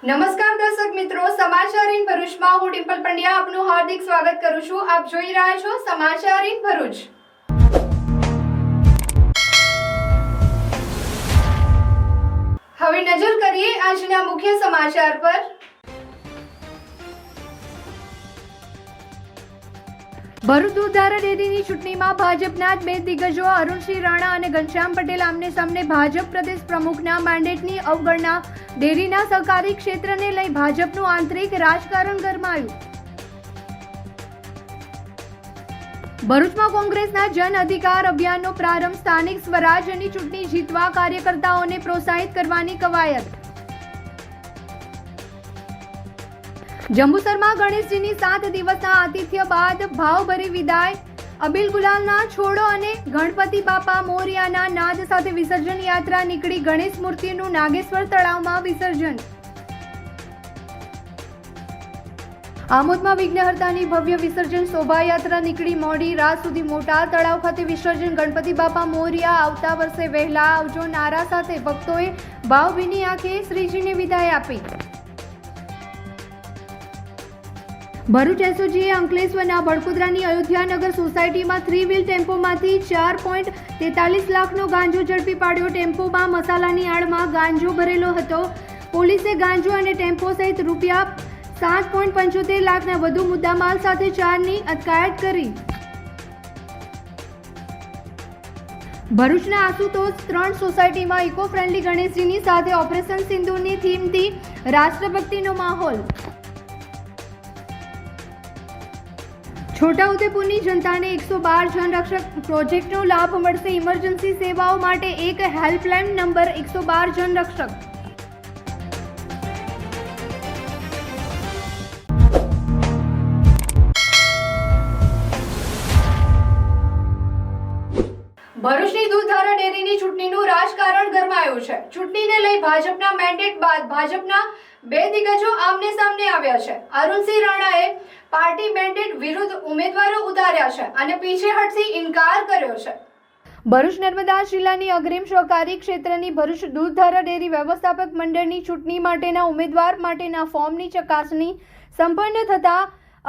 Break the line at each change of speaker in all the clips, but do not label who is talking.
નમસ્કાર દર્શક મિત્રો, સમાચાર ઇન ભરૂચમાં હું ડિમ્પલ પંડ્યા આપનું હાર્દિક સ્વાગત કરું છું। આપ જોઈ રહ્યા છો સમાચાર ઇન ભરૂચ। હવે નજર કરીએ આજના મુખ્ય સમાચાર પર। ભરૂચ દૂધધારા ડેરીની ચૂંટણીમાં ભાજપના જ બે દિગ્ગજો અરુણસિંહ રાણા અને ઘનશ્યામ પટેલ આમને સામને ભાજપ પ્રદેશ પ્રમુખના મેન્ડેટની અવગણના, ડેરીના સહકારી ક્ષેત્રને લઈ ભાજપનું આંતરિક રાજકારણ ગરમાયું। ભરૂચમાં કોંગ્રેસના જન અધિકાર અભિયાનનો પ્રારંભ, સ્થાનિક સ્વરાજ્યની ચૂંટણી જીતવા કાર્યકર્તાઓને પ્રોત્સાહિત કરવાની કવાયત। જંબુસરમાં ગણેશજીની 7 દિવસના આતિથ્ય બાદ ભાવભરી વિદાય, અબીલ ગુલાલના છોડો અને ગણપતિ બાપા મોરિયાના નાદ સાથે વિસર્જન યાત્રા નીકળી, ગણેશ મૂર્તિનું નાગેશ્વર તળાવમાં વિસર્જન। આમોદમાં વિઘ્નહર્તાની ભવ્ય વિસર્જન શોભાયાત્રા નીકળી, મોડી રાત સુધી મોટા તળાવ ખાતે વિસર્જન, ગણપતિ બાપા મોરિયા આવતા વર્ષે વહેલા આવજો નારા સાથે ભક્તોએ ભાવભીની આંખે શ્રીજીને વિદાય આપી। ભરૂચ એસઓજીએ અંકલેશ્વરના ભડકુદરાની અયોધ્યાનગર સોસાયટીમાં 3 વ્હીલ ટેમ્પોમાંથી 4.43 લાખનો ગાંજો ઝડપી પાડ્યો। ટેમ્પોમાં મસાલાની આડમાં ગાંજો ભરેલો હતો। પોલીસે ગાંજો અને ટેમ્પો સહિત રૂપિયા 7.75 લાખના વધુ મુદ્દામાલ સાથે 4ની અટકાયત કરી। ભરૂચના આશુતોષ 3 સોસાયટીમાં ઇકો ફ્રેન્ડલી ગણેશજીની સાથે ઓપરેશન સિંધુની થીમથી રાષ્ટ્રભક્તિનો માહોલ। છોટાઉદેપુરની જનતાને 112 જનરક્ષક પ્રોજેક્ટનો લાભ મળશે। ઇમરજન્સી સેવાઓ માટે એક હેલ્પલાઇન નંબર 112 જનરક્ષક। ભરૂચની દૂધધારા ડેરીની ચૂંટણીનું રાજકારણ ગરમાયું છે। ચૂંટણીને લઈ ભાજપના મેન્ડેટ બાદ ભાજપના બે દિગ્ગજો આમને સામને આવ્યા છે। અરુણસિંહ રાણાએ પાર્ટી મેન્ડેટ વિરુદ્ધ ઉમેદવારો ઉતાર્યા છે અને પીછેહટથી ઇનકાર કર્યો છે। ભરૂચ નર્મદા જિલ્લાની અગ્રીમ સહકારી ક્ષેત્રની ભરૂચ દૂધધારા ડેરી વ્યવસ્થાપક મંડળની ચૂંટણી માટેના ઉમેદવાર માટેના ફોર્મની ચકાસણી સંપન્ન થતા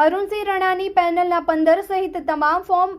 અરુણસિંહ રાણાની પેનલના 15 સહિત તમામ ફોર્મ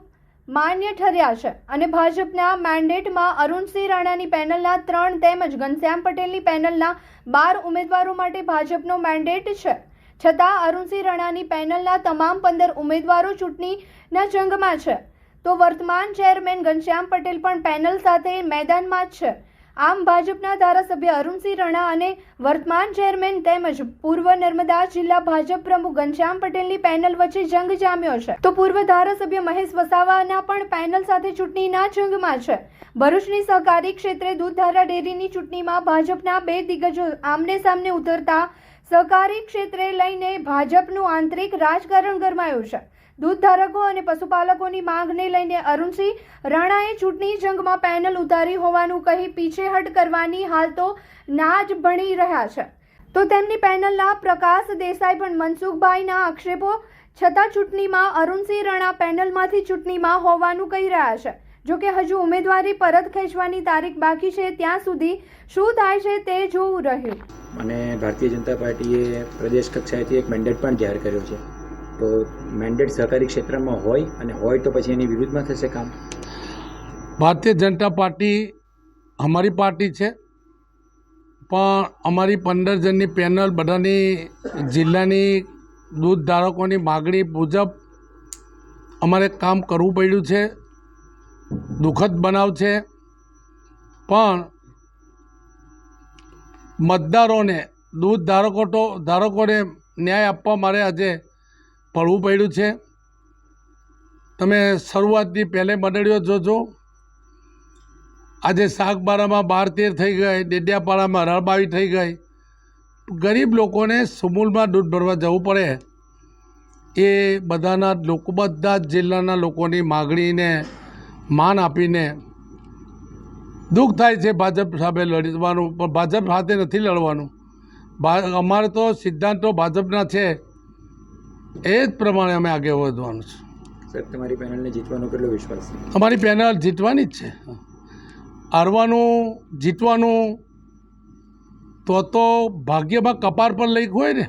માન્ય ઠર્યા છે અને ભાજપના મેન્ડેટમાં અરુણસિંહ રાણાની પેનલના 3 તેમજ ઘનશ્યામ પટેલની પેનલના 12 ઉમેદવારો માટે ભાજપનો મેન્ડેટ છે। છતાં અરુણસિંહ રાણાની પેનલના તમામ 15 ઉમેદવારો ચૂંટણીના જંગમાં છે, તો વર્તમાન ચેરમેન ઘનશ્યામ પટેલ પણ પેનલ સાથે મેદાનમાં જ છે। આમ ભાજપના ધારાસભ્ય અરુણસિંહ રાણા અને વર્તમાન ચેરમેન તેમજ પૂર્વ નર્મદા જિલ્લા ભાજપ પ્રમુખ ઘનશ્યામ પટેલની પેનલ વચ્ચે જંગ જામ્યો છે, તો પૂર્વ ધારાસભ્ય મહેશ વસાવાના પણ પેનલ સાથે ચૂંટણીના જંગમાં છે। ભરૂચની સહકારી ક્ષેત્રે દૂધધારા ડેરીની ચૂંટણીમાં ભાજપના બે દિગ્ગજો આમને સામને ઉતરતા સહકારી ક્ષેત્રે લઈને ભાજપનું આંતરિક રાજકારણ ગરમાયું છે। દૂધધારકો અને પશુપાલકોની માંગને લઈને અરુણસિંહ રાણાએ ચૂંટણી જંગમાં પેનલ ઉતારી હોવાનું કહી પીછેહટ કરવાની હાલ તો ના જ ભણી રહ્યા છે, તો તેમની પેનલના પ્રકાશ દેસાઈ પણ મનસુખભાઈના આક્ષેપો છતાં ચૂંટણીમાં અરુણસિંહ રાણા પેનલમાંથી ચૂંટણીમાં હોવાનું કહી રહ્યા છે। જોકે હજુ ઉમેદવારી પરત ખેંચવાની તારીખ બાકી છે, ત્યાં સુધી શું થાય છે તે જોવું રહ્યું।
અને ભારતીય જનતા પાર્ટીએ પ્રદેશ કક્ષાએથી એક મેન્ડેટ પણ જાહેર કર્યો છે, તો મેન્ડેટ સહકારી ક્ષેત્રમાં હોય અને હોય તો પછી એની વિરુદ્ધમાં થશે કામ।
ભારતીય જનતા પાર્ટી અમારી પાર્ટી છે, પણ અમારી 15 જણની પેનલ બધાની જિલ્લાની દૂધ ધારકોની માગણી મુજબ અમારે કામ કરવું પડ્યું છે। દુઃખદ બનાવ છે, પણ મતદારોને દૂધ ધારકોને ન્યાય આપવા મારે આજે પડવું પડ્યું છે। તમે શરૂઆતની પહેલી મંડળીઓ જોજો, આજે શાકબારામાં 12-13 થઈ ગઈ, ડેડિયાપાડામાં રળબાવી થઈ ગઈ। ગરીબ લોકોને સુમૂલમાં દૂધ ભરવા જવું પડે, એ બધા જ જિલ્લાના લોકોની માગણીને માન આપીને દુઃખ થાય છે। ભાજપ સામે લડવાનું, પણ ભાજપ સાથે નથી લડવાનું। અમારે તો સિદ્ધાંતો ભાજપના છે, એ જ પ્રમાણે અમે આગળ વધવાનું છે।
સાહેબ, તમારી પેનલને જીતવાનો કેટલો વિશ્વાસ છે?
અમારી પેનલ જીતવાની જ છે। હારવાનું જીતવાનું તો ભાગ્યમાં કપાર પર લખ્યું હોય ને,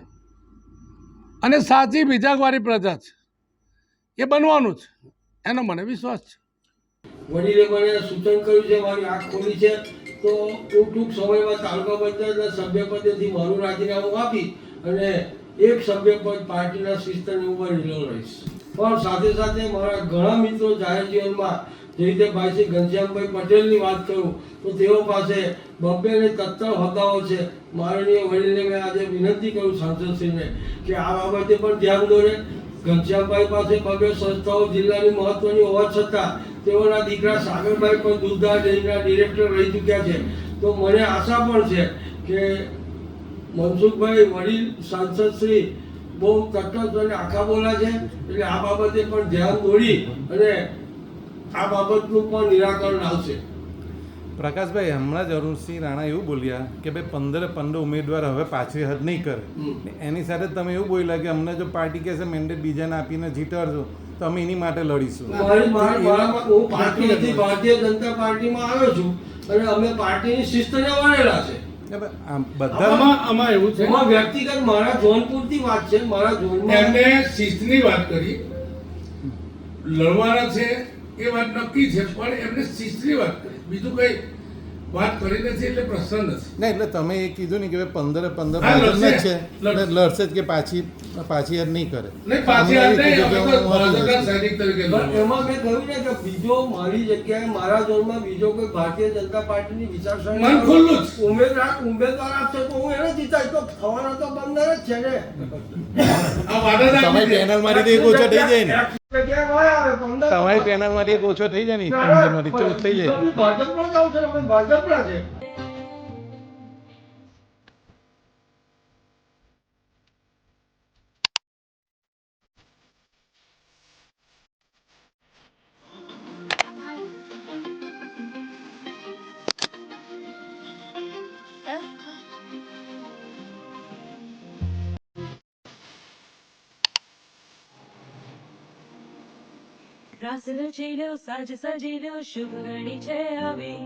અને સાચી બીજાવાળી પ્રજા છે એ બનવાનું છે, એનો મને વિશ્વાસ છે.
વડીલે મને સૂચન કર્યું છે, મારી આંખ ખોલી છે, તો હું ટૂંક સમયમાં તાલુકા પંચાયતના સભ્યપદેથી મારું રાજીનામું આપી અને એક સભ્યપદ પાર્ટીના શિસ્તની ઉપર ઢીલો રહીશ. પણ સાથે સાથે મારા ઘણા મિત્રો જાહેર જીવનમાં જે રીતે ભાઈ શ્રી ઘનશ્યામભાઈ પટેલની વાત કરું તો તેઓ પાસે બબ્બે તત્તર હોદ્દાઓ છે. માનનીય વડીલને મેં આજે વિનંતી કરું સાંસદશ્રીને કે આ બાબતે પણ ધ્યાન દોરે. ઘનશ્યામભાઈ પાસે બબ્બે સંસ્થાઓ જિલ્લાની મહત્વની હોવા છતાં તેઓના દીકરા સાગરભાઈ પણ દૂધધાર ડેરીના ડિરેક્ટર રહી ચૂક્યા છે. તો મને આશા પણ છે કે મનસુખભાઈ વડીલ સાંસદશ્રી બહુ તટસ્થ અને આખા બોલા છે, એટલે આ બાબતે પણ ધ્યાન દોરી અને આ બાબતનું પણ નિરાકરણ આવશે.
પ્રકાશભાઈ, હમણાં જ અરુણસિંહ રાણા એવું બોલ્યા કે ભાઈ 15 ઉમેદવાર હવે પાછી હદ નહીં કરે. એની સાથે તમે એવું બોલ્યા કે અમને જો પાર્ટી કહેશે મેન્ડેટ બીજાને આપીને જીતાડશો તો અમે એની માટે લડીશું.
હું પાર્ટીથી ભારતીય જનતા પાર્ટીમાં આવ્યો છું અને અમે પાર્ટીની શિસ્તને વળેલા છે.
આમાં એવું છે,
એમાં વ્યક્તિગત મારા ઝોન પૂરતી વાત છે. મારા ઝોનમાં
એમને શિસ્તની વાત કરી, લડવાના છે એ વાત નક્કી છે, પણ એમને શિસ્તની વાત કરી, બીજું કઈ વાત કરી નથી, એટલે પ્રશ્ન નથી.
ના, એટલે તમે એ કીધું ને કે ભાઈ 15
હા, લડશે
છે, લડશે જ કે પાછી યાદ નહીં કરે.
નહીં, પાછી યાદ નહીં, અમે તો ભાજપના સૈનિક તરીકે લડવા.
એમાં મેં કહ્યું ને કે બીજો મારી જગ્યાએ મારા ઝોનમાં બીજો કોઈ ભારતીય જનતા પાર્ટીની વિચારસરણી
મન ખુલ્લું જ.
ઉમેદવાર આપશે તો હું એને જીતાડીશ. તો થવાના તો બંદર જ છે ને.
આ વાદા
તમારી પેનલમાંથી એક ઓછો થઈ જાય ને,
જગ્યાએ હોય આવે 15
તમારી પેનલમાંથી એક ઓછો થઈ જાય ને, 14 થઈ જાય.
ભાજપનો જ આવશે ને, અમે ભાજપના છે.
રાસ રચીલો સાજ સજીલો શુભ ઘડી છે આવી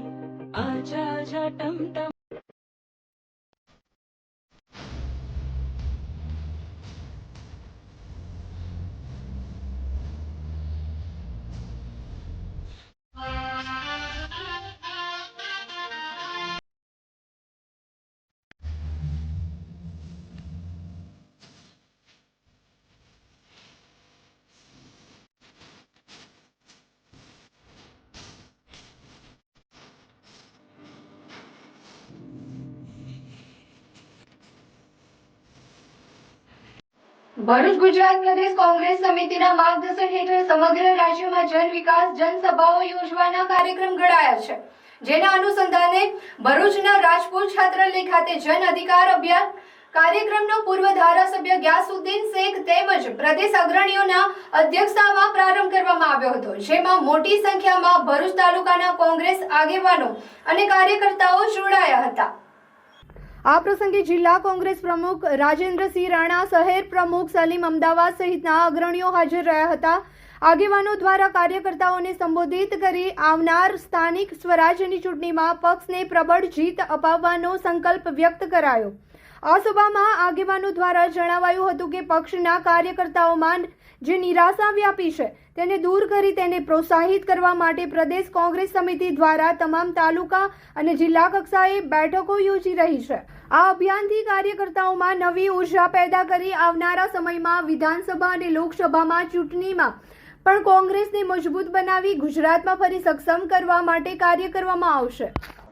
આજા આજા ટમટમ.
ભરૂચ ગુજરાત પ્રદેશ કોંગ્રેસ સમિતિના માર્ગદર્શન હેઠળ સમગ્ર રાજ્યમાં જન વિકાસ જનસભાઓ યોજવાના કાર્યક્રમ ઘડાયા છે, જેના અનુસંધાને ભરૂચના રાજપુર છાત્રાલય ખાતે જન અધિકાર અભિયાન કાર્યક્રમનો પૂર્વ ધારાસભ્ય ગ્યાસુદ્દીન શેખ તેમજ પ્રદેશ અગ્રણીઓના અધ્યક્ષતામાં પ્રારંભ કરવામાં આવ્યો હતો, જેમાં મોટી સંખ્યામાં ભરૂચ તાલુકાના કોંગ્રેસ આગેવાનો અને કાર્યકર્તાઓ જોડાયા હતા. આ પ્રસંગે જિલ્લા કોંગ્રેસ પ્રમુખ રાજેન્દ્રસિંહ રાણા, શહેર પ્રમુખ સલીમ અમદાવાદ સહિતના અગ્રણીઓ હાજર રહ્યા હતા. આગેવાનો દ્વારા કાર્યકર્તાઓને સંબોધિત કરી આવનાર સ્થાનિક સ્વરાજ્યની ચૂંટણીમાં પક્ષને પ્રબળ જીત અપાવવાનો સંકલ્પ વ્યક્ત કરાયો. આ સભામાં આગેવાનો દ્વારા જણાવાયું હતું કે પક્ષના કાર્યકર્તાઓમાં જે નિરાશા વ્યાપી છે તેને દૂર કરી તેને પ્રોત્સાહિત કરવા માટે પ્રદેશ કોંગ્રેસ સમિતિ દ્વારા તમામ તાલુકા અને જિલ્લા કક્ષાએ બેઠકો યોજી રહી છે. આ અભિયાનથી કાર્યકર્તાઓમાં નવી ઉર્જા પેદા કરી આવનારા સમયમાં વિધાનસભા અને લોકસભામાં ચૂંટણીમાં પણ કોંગ્રેસને મજબૂત બનાવી ગુજરાતમાં ફરી સક્ષમ કરવા માટે કાર્ય કરવામાં આવશે.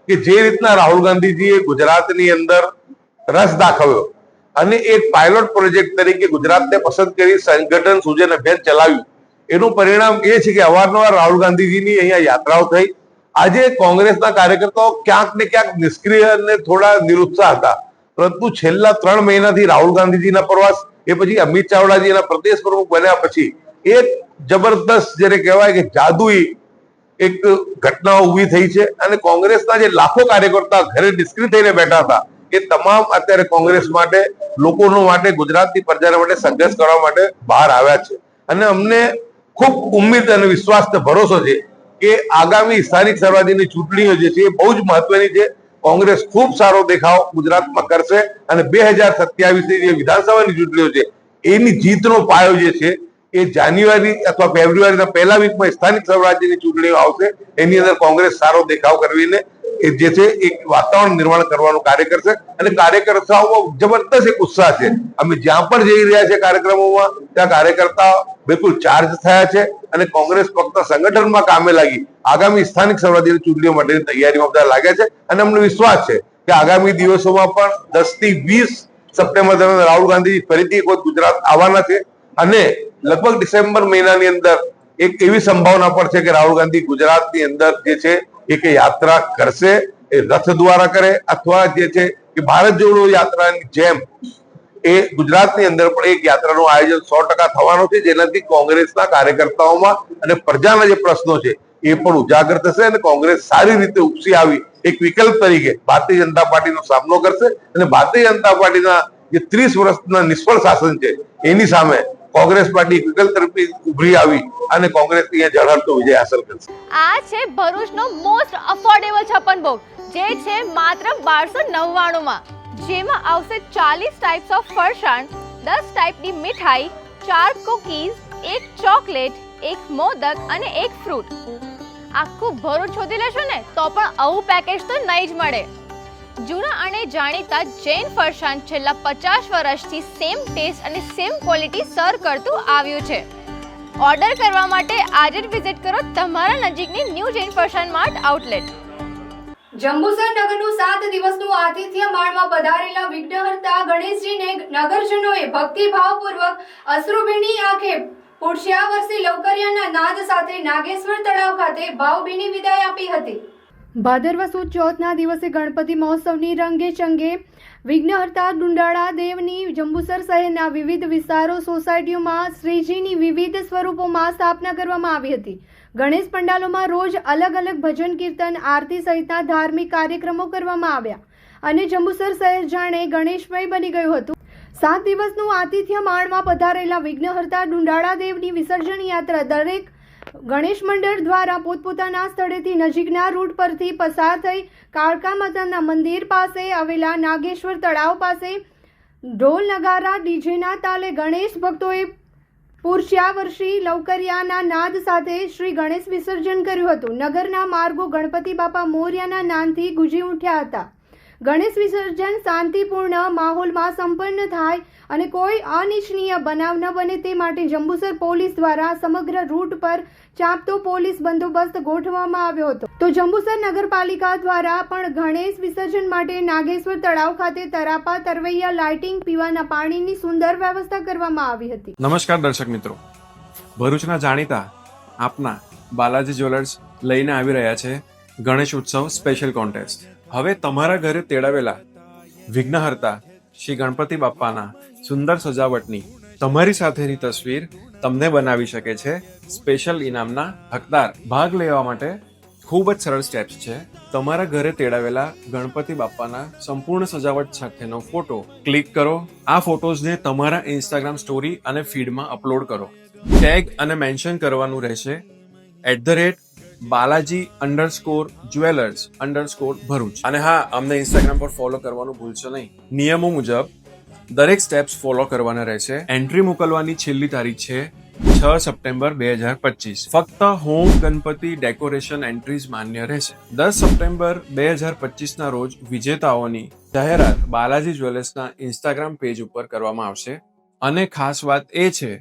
કે જે રીતના રાહુલ ગાંધીજીએ ગુજરાતની અંદર રસ દાખવ્યો અને એક પાયલોટ પ્રોજેક્ટ તરીકે ગુજરાતને પસંદ કરી સંગઠન સૂજન અભિયાન ચલાવ્યું, એનું પરિણામ એ છે કે અવારનવાર રાહુલ ગાંધીજીની અહીંયા યાત્રાઓ થઈ. આજે કોંગ્રેસના કાર્યકર્તાઓ ક્યાંક ને ક્યાંક નિષ્ક્રિય અને થોડા નિરુત્સાહ હતા, પરંતુ છેલ્લા 3 મહિનાથી રાહુલ ગાંધીજીના પ્રવાસ, એ પછી અમિત ચાવડાજીના પ્રદેશ પ્રમુખ બન્યા પછી એક જબરદસ્ત જેને કહેવાય કે જાદુઈ એક ઘટનાઓ ઊભી થઈ છે અને કોંગ્રેસના જે લાખો કાર્યકર્તા ઘરે નિષ્ક્રિય થઈને બેઠા હતા એ તમામ અત્યારે કોંગ્રેસ માટે, લોકોનો માટે, ગુજરાતની પ્રજાના માટે સંઘર્ષ કરવા માટે બહાર આવ્યા છે. અને અમને ખૂબ ઉમ્મીદ અને વિશ્વાસ અને ભરોસો છે કે આગામી સ્થાનિક સ્વરાજ્યની ચૂંટણીઓ જે છે એ બહુ જ મહત્વની છે. કોંગ્રેસ ખૂબ સારો દેખાવ ગુજરાતમાં કરશે અને 2027ની જે વિધાનસભાની ચૂંટણીઓ છે એની જીતનો પાયો જે છે એ જાન્યુઆરી અથવા ફેબ્રુઆરીના પહેલા વીકમાં સ્થાનિક સ્વરાજ્યની ચૂંટણીઓ આવશે. એની અંદર કોંગ્રેસ સારો દેખાવ કરવીને એ જે છે એક વાતાવરણ નિર્માણ કરવાનું કાર્ય કરશે અને કાર્યકર્તાઓમાં જબરદસ્ત એક ઉત્સાહ છે. અમે જ્યાં પણ જઈ રહ્યા છે કાર્યક્રમોમાં ત્યાં કાર્યકર્તાઓ બિલકુલ ચાર્જ થયા છે અને કોંગ્રેસ ફક્ત સંગઠનમાં કામે લાગી આગામી સ્થાનિક સ્વરાજ્યની ચૂંટણીઓ માટેની તૈયારીમાં બધા લાગ્યા છે અને અમને વિશ્વાસ છે કે આગામી દિવસોમાં પણ 10 થી 20 સપ્ટેમ્બર દરમિયાન રાહુલ ગાંધી ફરીથી એક વખત ગુજરાત આવવાના છે અને લગભગ ડિસેમ્બર મહિનાની અંદર એક એવી સંભાવના પણ છે કે રાહુલ ગાંધી ગુજરાતની અંદર જે છે એક યાત્રા કરશે, એ રથ દ્વારા કરે અથવા જે છે કે ભારત જોડો યાત્રાની જેમ એ ગુજરાતની અંદર પણ એક યાત્રાનું આયોજન 100% થવાનું છે, જેનાથી કોંગ્રેસના કાર્યકર્તાઓમાં અને પ્રજાના જે પ્રશ્નો છે એ પણ ઉજાગર થશે અને કોંગ્રેસ સારી રીતે ઉપસી આવી એક વિકલ્પ તરીકે ભારતીય જનતા પાર્ટીનો સામનો કરશે અને ભારતીય જનતા પાર્ટીના જે 30 વર્ષના નિષ્ફળ શાસન છે એની સામે કોંગ્રેસ પાર્ટી વિકલ્પ તરફી ઉભરી આવી અને કોંગ્રેસ અહીંયા ઝળહળતો વિજય હાંસલ કરશે.
આ છે ભરૂચનો મોસ્ટ અફોર્ડેબલ છપ્પન ભોગ, જે છે માત્ર 1299માં, જેમાં આવશે 40 ટાઈપ્સ ઓફ ફરસાણ, 10 ટાઈપની મીઠાઈ, 4 કુકીઝ, 1 ચોકલેટ, 1 મોદક અને 1 ફ્રૂટ. આખું ભરૂચ શોધી લેશો ને તો પણ આવું પેકેજ તો નહીં જ મળે. જૂના અને જાણીતા જૈન ફરસાણ છેલ્લા 50 વર્ષથી સેમ ટેસ્ટ અને સેમ ક્વોલિટી સર્વ કરતું આવ્યું છે. ઓર્ડર કરવા માટે આજે જ વિઝિટ કરો તમારા નજીકની ન્યૂ જૈન ફરસાણ માર્ટ આઉટલેટ.
જંબુસર નગરનું 7 દિવસનું આતિથ્ય માણવા પધારેલા વિઘ્નહર્તા ગણેશજીને નગરજનોએ ભક્તિભાવપૂર્વક અશ્રુભીની આંખે પૂછ્યા વર્ષે લવકરિયાના નાદ સાથે નાગેશ્વર તળાવ ખાતે ભાવભીની વિદાય આપી હતી. ભાદરવા સુદ ચોથના દિવસે ગણપતિ મહોત્સવની રંગે ચંગે વિઘ્નહર્તા ડુંડાળા દેવની જંબુસર શહેરના વિવિધ વિસ્તારો સોસાયટીઓમાં શ્રીજીની વિવિધ સ્વરૂપોમાં સ્થાપના કરવામાં આવી હતી. ગણેશ પંડાલોમાં રોજ અલગ અલગ ભજન કીર્તન આરતી સહિતના ધાર્મિક કાર્યક્રમો કરવામાં આવ્યા અને જંબુસર શહેર જાણે ગણેશમય બની ગયું હતું. 7 દિવસનું આતિથ્ય માણવા પધારેલા વિઘ્નહર્તા ડુંડાળા દેવની વિસર્જન યાત્રા દરેક ગણેશ મંડળ દ્વારા પોતપોતાના સ્થળેથી નજીકના રૂટ પરથી પસાર થઈ કાળકા માતાના મંદિર પાસે આવેલા નાગેશ્વર તળાવ પાસે ઢોલ નગારા ડીજેના તાલે ગણેશ ભક્તોએ પૂર્ષ્યા વર્ષી લવકરિયાના નાદ સાથે શ્રી ગણેશ વિસર્જન કર્યું હતું. નગરના માર્ગો ગણપતિ બાપા મોર્યાના નાદથી ગુંજી ઉઠ્યા હતા. ગણેશ વિસર્જન શાંતિપૂર્ણ માહોલમાં સંપન્ન થાય અને કોઈ અનિચ્છનીય બનાવ ન બને તે માટે જંબુસર પોલીસ દ્વારા સમગ્ર રૂટ પર ચાંપતો પોલીસ બંદોબસ્ત ગોઠવવામાં આવ્યો હતો. તો જંબુસર નગરપાલિકા દ્વારા પણ ગણેશ વિસર્જન માટે નાગેશ્વર તળાવ ખાતે તરાપા તરવૈયા લાઇટિંગ પીવાના પાણીની સુંદર વ્યવસ્થા કરવામાં આવી હતી.
નમસ્કાર દર્શક મિત્રો, ભરૂચના જાણીતા આપના બાલાજી જ્વેલર્સ લઈને આવી રહ્યા છે ગણેશ ઉત્સવ સ્પેશિયલ કોન્ટેસ્ટ. હવે તમારા ઘરે તેડાવેલા વિઘ્નહર્તા શ્રી ગણપતિ બાપ્પાના સુંદર સજાવટની તમારી સાથેની તસવીર તમને બનાવી શકે છે સ્પેશિયલ ઇનામના હકદાર. ભાગ લેવા માટે ખૂબ જ સરળ સ્ટેપ્સ છે. તમારા ઘરે તેડાવેલા ગણપતિ બાપ્પાના સંપૂર્ણ સજાવટ સાથેનો ફોટો ક્લિક કરો. આ ફોટોઝને તમારા ઇન્સ્ટાગ્રામ સ્ટોરી અને ફીડમાં અપલોડ કરો. ટેગ અને મેન્શન કરવાનું રહેશે @Balaji_Jewellers_Bharuch. અને હા, અમને ઇન્સ્ટાગ્રામ પર ફોલો કરવાનું ભૂલશો નહીં. નિયમો મુજબ દરેક સ્ટેપ્સ ફોલો કરવાના રહેશે. એન્ટ્રી મોકલવાની છેલ્લી તારીખ છે 6 સપ્ટેમ્બર 2025. ફક્ત હોમ ગણપતિ ડેકોરેશન એન્ટ્રીઝ માન્ય રહેશે. 10 સપ્ટેમ્બર 2025 ના રોજ વિજેતાઓની જાહેરાત બાલાજી જ્વેલર્સના ઇન્સ્ટાગ્રામ પેજ ઉપર કરવામાં આવશે. અને ખાસ વાત એ છે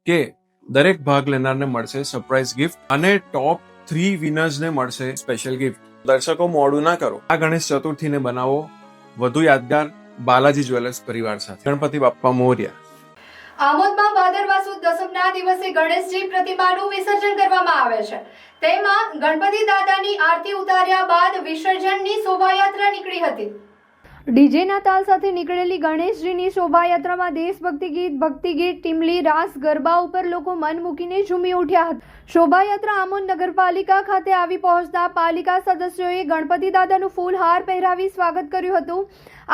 કે દરેક ભાગ લેનારને મળશે સરપ્રાઇઝ ગિફ્ટ અને ટોપ 3 વિનર્સને મળશે સ્પેશિયલ ગિફ્ટ. દર્શકો, મોડું ના કરો. આ ગણેશ ચતુર્થીને બનાવો વધુ યાદગાર બાલાજી જ્વેલર્સ પરિવાર સાથે. ગણપતિ બાપ્પા મોર્યા.
આમોદમાં ભાદરવા સુદ દસમના દિવસે ગણેશજી પ્રતિમાનું વિસર્જન કરવામાં આવે છે. તેમાં ગણપતિ દાદાની આરતી ઉતાર્યા બાદ વિસર્જનની શોભાયાત્રા નીકળી હતી. ડીજેના તાલ સાથે નીકળેલી ગણેશજીની શોભાયાત્રામાં દેશભક્તિ ગીત, ભક્તિ ગીત, ટીમલી, રાસ, ગરબા ઉપર લોકો મન મૂકીને ઝૂમી ઉઠ્યા હતા. શોભાયાત્રા આમોદ નગરપાલિકા ખાતે આવી પહોંચતા પાલિકા સદસ્યોએ ગણપતિ દાદાનું ફૂલહાર પહેરાવી સ્વાગત કર્યું હતું.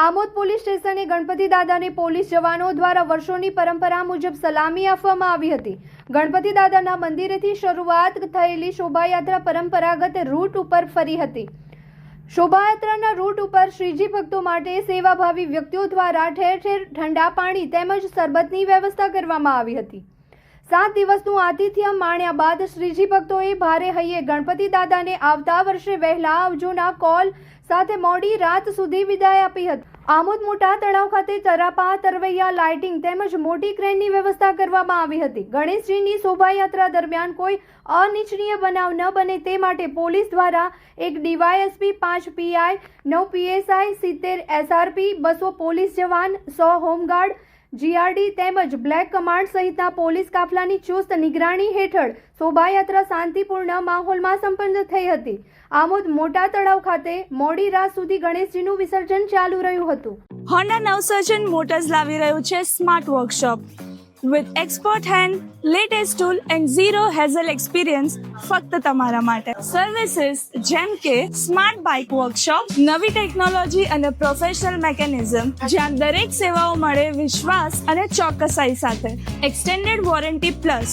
આમોદ પોલીસ સ્ટેશને ગણપતિ દાદાને પોલીસ જવાનો દ્વારા વર્ષોની પરંપરા મુજબ સલામી આપવામાં આવી હતી. ગણપતિ દાદાના મંદિરેથી શરૂઆત થયેલી શોભાયાત્રા પરંપરાગત રૂટ ઉપર ફરી હતી. શોભાયાત્રાના રૂટ ઉપર શ્રીજી ભક્તો માટે સેવાભાવી વ્યક્તિઓ દ્વારા ઠેર ઠેર ઠંડા પાણી તેમજ શરબતની વ્યવસ્થા કરવામાં આવી હતી. 7 દિવસનું આતિથ્ય માણ્યા બાદ શ્રીજી ભક્તોએ ભારે હૈયે ગણપતિ દાદાને આવતા વર્ષે વહેલા આવજોના કોલ સાથે મોડી રાત સુધી વિદાય આપી હતી. આમોદ મોટા તળાવ ખાતે તરાપા, તરવૈયા, લાઇટિંગ તેમજ મોટી ક્રેનની વ્યવસ્થા કરવામાં આવી હતી. ગણેશજીની શોભાયાત્રા દરમિયાન કોઈ અનિચ્છનીય બનાવ ન બને તે માટે પોલીસ દ્વારા 1 DYSP, 5 PI, 9 PSI, 70 SRP, 200 police જવાન, 100 હોમગાર્ડ, જીઆરડી તેમજ બ્લેક કમાન્ડ સહિતના પોલીસ કાફલાની ચુસ્ત નિગરાણી હેઠળ શોભાયાત્રા શાંતિપૂર્ણ માહોલમાં સંપન્ન થઈ હતી. આમોદ મોટા તળાવ ખાતે મોડી રાત સુધી ગણેશજીનું વિસર્જન ચાલુ રહ્યું હતું.
હોન્ડા નવસર્જન મોટર્સ લાવી રહ્યું છે smart workshop with expert hand, latest tool and zero hazel experience ફક્ત તમારા માટે. સર્વિસીસ જેમ કે સ્માર્ટ બાઇક વર્કશોપ, નવી ટેકનોલોજી અને પ્રોફેશનલ મેકેનિઝમ, જ્યાં દરેક સેવાઓ મળે વિશ્વાસ અને ચોકસાઈ સાથે. એક્સટેન્ડેડ વોરંટી પ્લસ,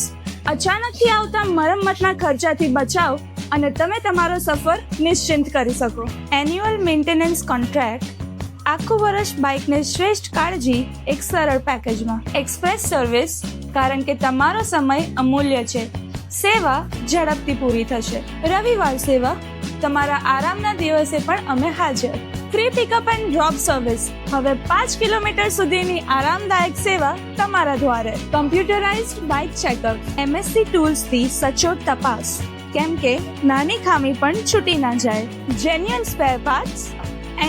અચાનકથી આવતા મરમ્મતના ખર્ચાથી બચાવ અને તમે તમારો સફર નિશ્ચિંત કરી શકો. એન્યુઅલ મેન્ટેનન્સ કોન્ટ્રાક્ટ, આખું વર્ષ બાઇકને શ્રેષ્ઠ કાળજી એક સરળ પેકેજમાં. એક્સપ્રેસ સર્વિસ, કારણ કે તમારો સમય અમૂલ્ય છે. સેવા ઝડપથી પૂરી થશે. રવિવાર સેવા, તમારા આરામના દિવસે પણ અમે હાજર. Free pickup and drop service, હવે 5 કિલોમીટર સુધીની આરામદાયક સેવા તમારા દ્વારે. કમ્પ્યુટરાઇઝ્ડ બાઇક ચેકઅપ, એમએસસી ટૂલ્સથી સચોટ તપાસ, કેમ કે નાની ખામી પણ છૂટી ના જાય. Genuine spare parts,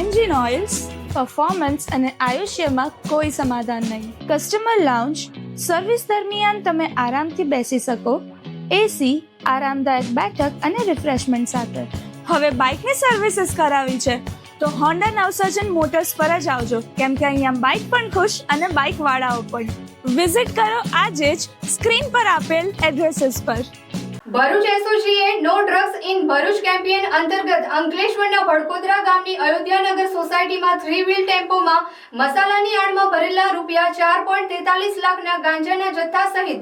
engine oils, performance અને આયુષ્યમાં કોઈ સમાધાન નહીં. કસ્ટમર લાઉન્જ, સર્વિસ દરમિયાન તમે આરામથી બેસી શકો. એસી, આરામદાયક બેઠક અને રિફ્રેશમેન્ટ સાથે. હવે બાઇકની સર્વિસીસ કરાવી છે તો હોન્ડા નવસર્જન મોટર્સ પર જ આવજો, કેમ કે અહીંયા બાઇક પણ ખુશ અને બાઇક વાળાઓ પણ. વિઝિટ કરો આજે જ સ્ક્રીન પર આપેલ એડ્રેસીસ પર.
ભરૂચ એસઓજીએ no drugs in Bharuch campaign અંતર્ગત અંકલેશ્વરના ભડકોદરા ગામની અયોધ્યાનગર સોસાયટીમાં 3 વ્હીલ ટેમ્પોમાં મસાલાની આડમાં ભરેલા ₹4.43 લાખના ગાંજાના જથ્થા સહિત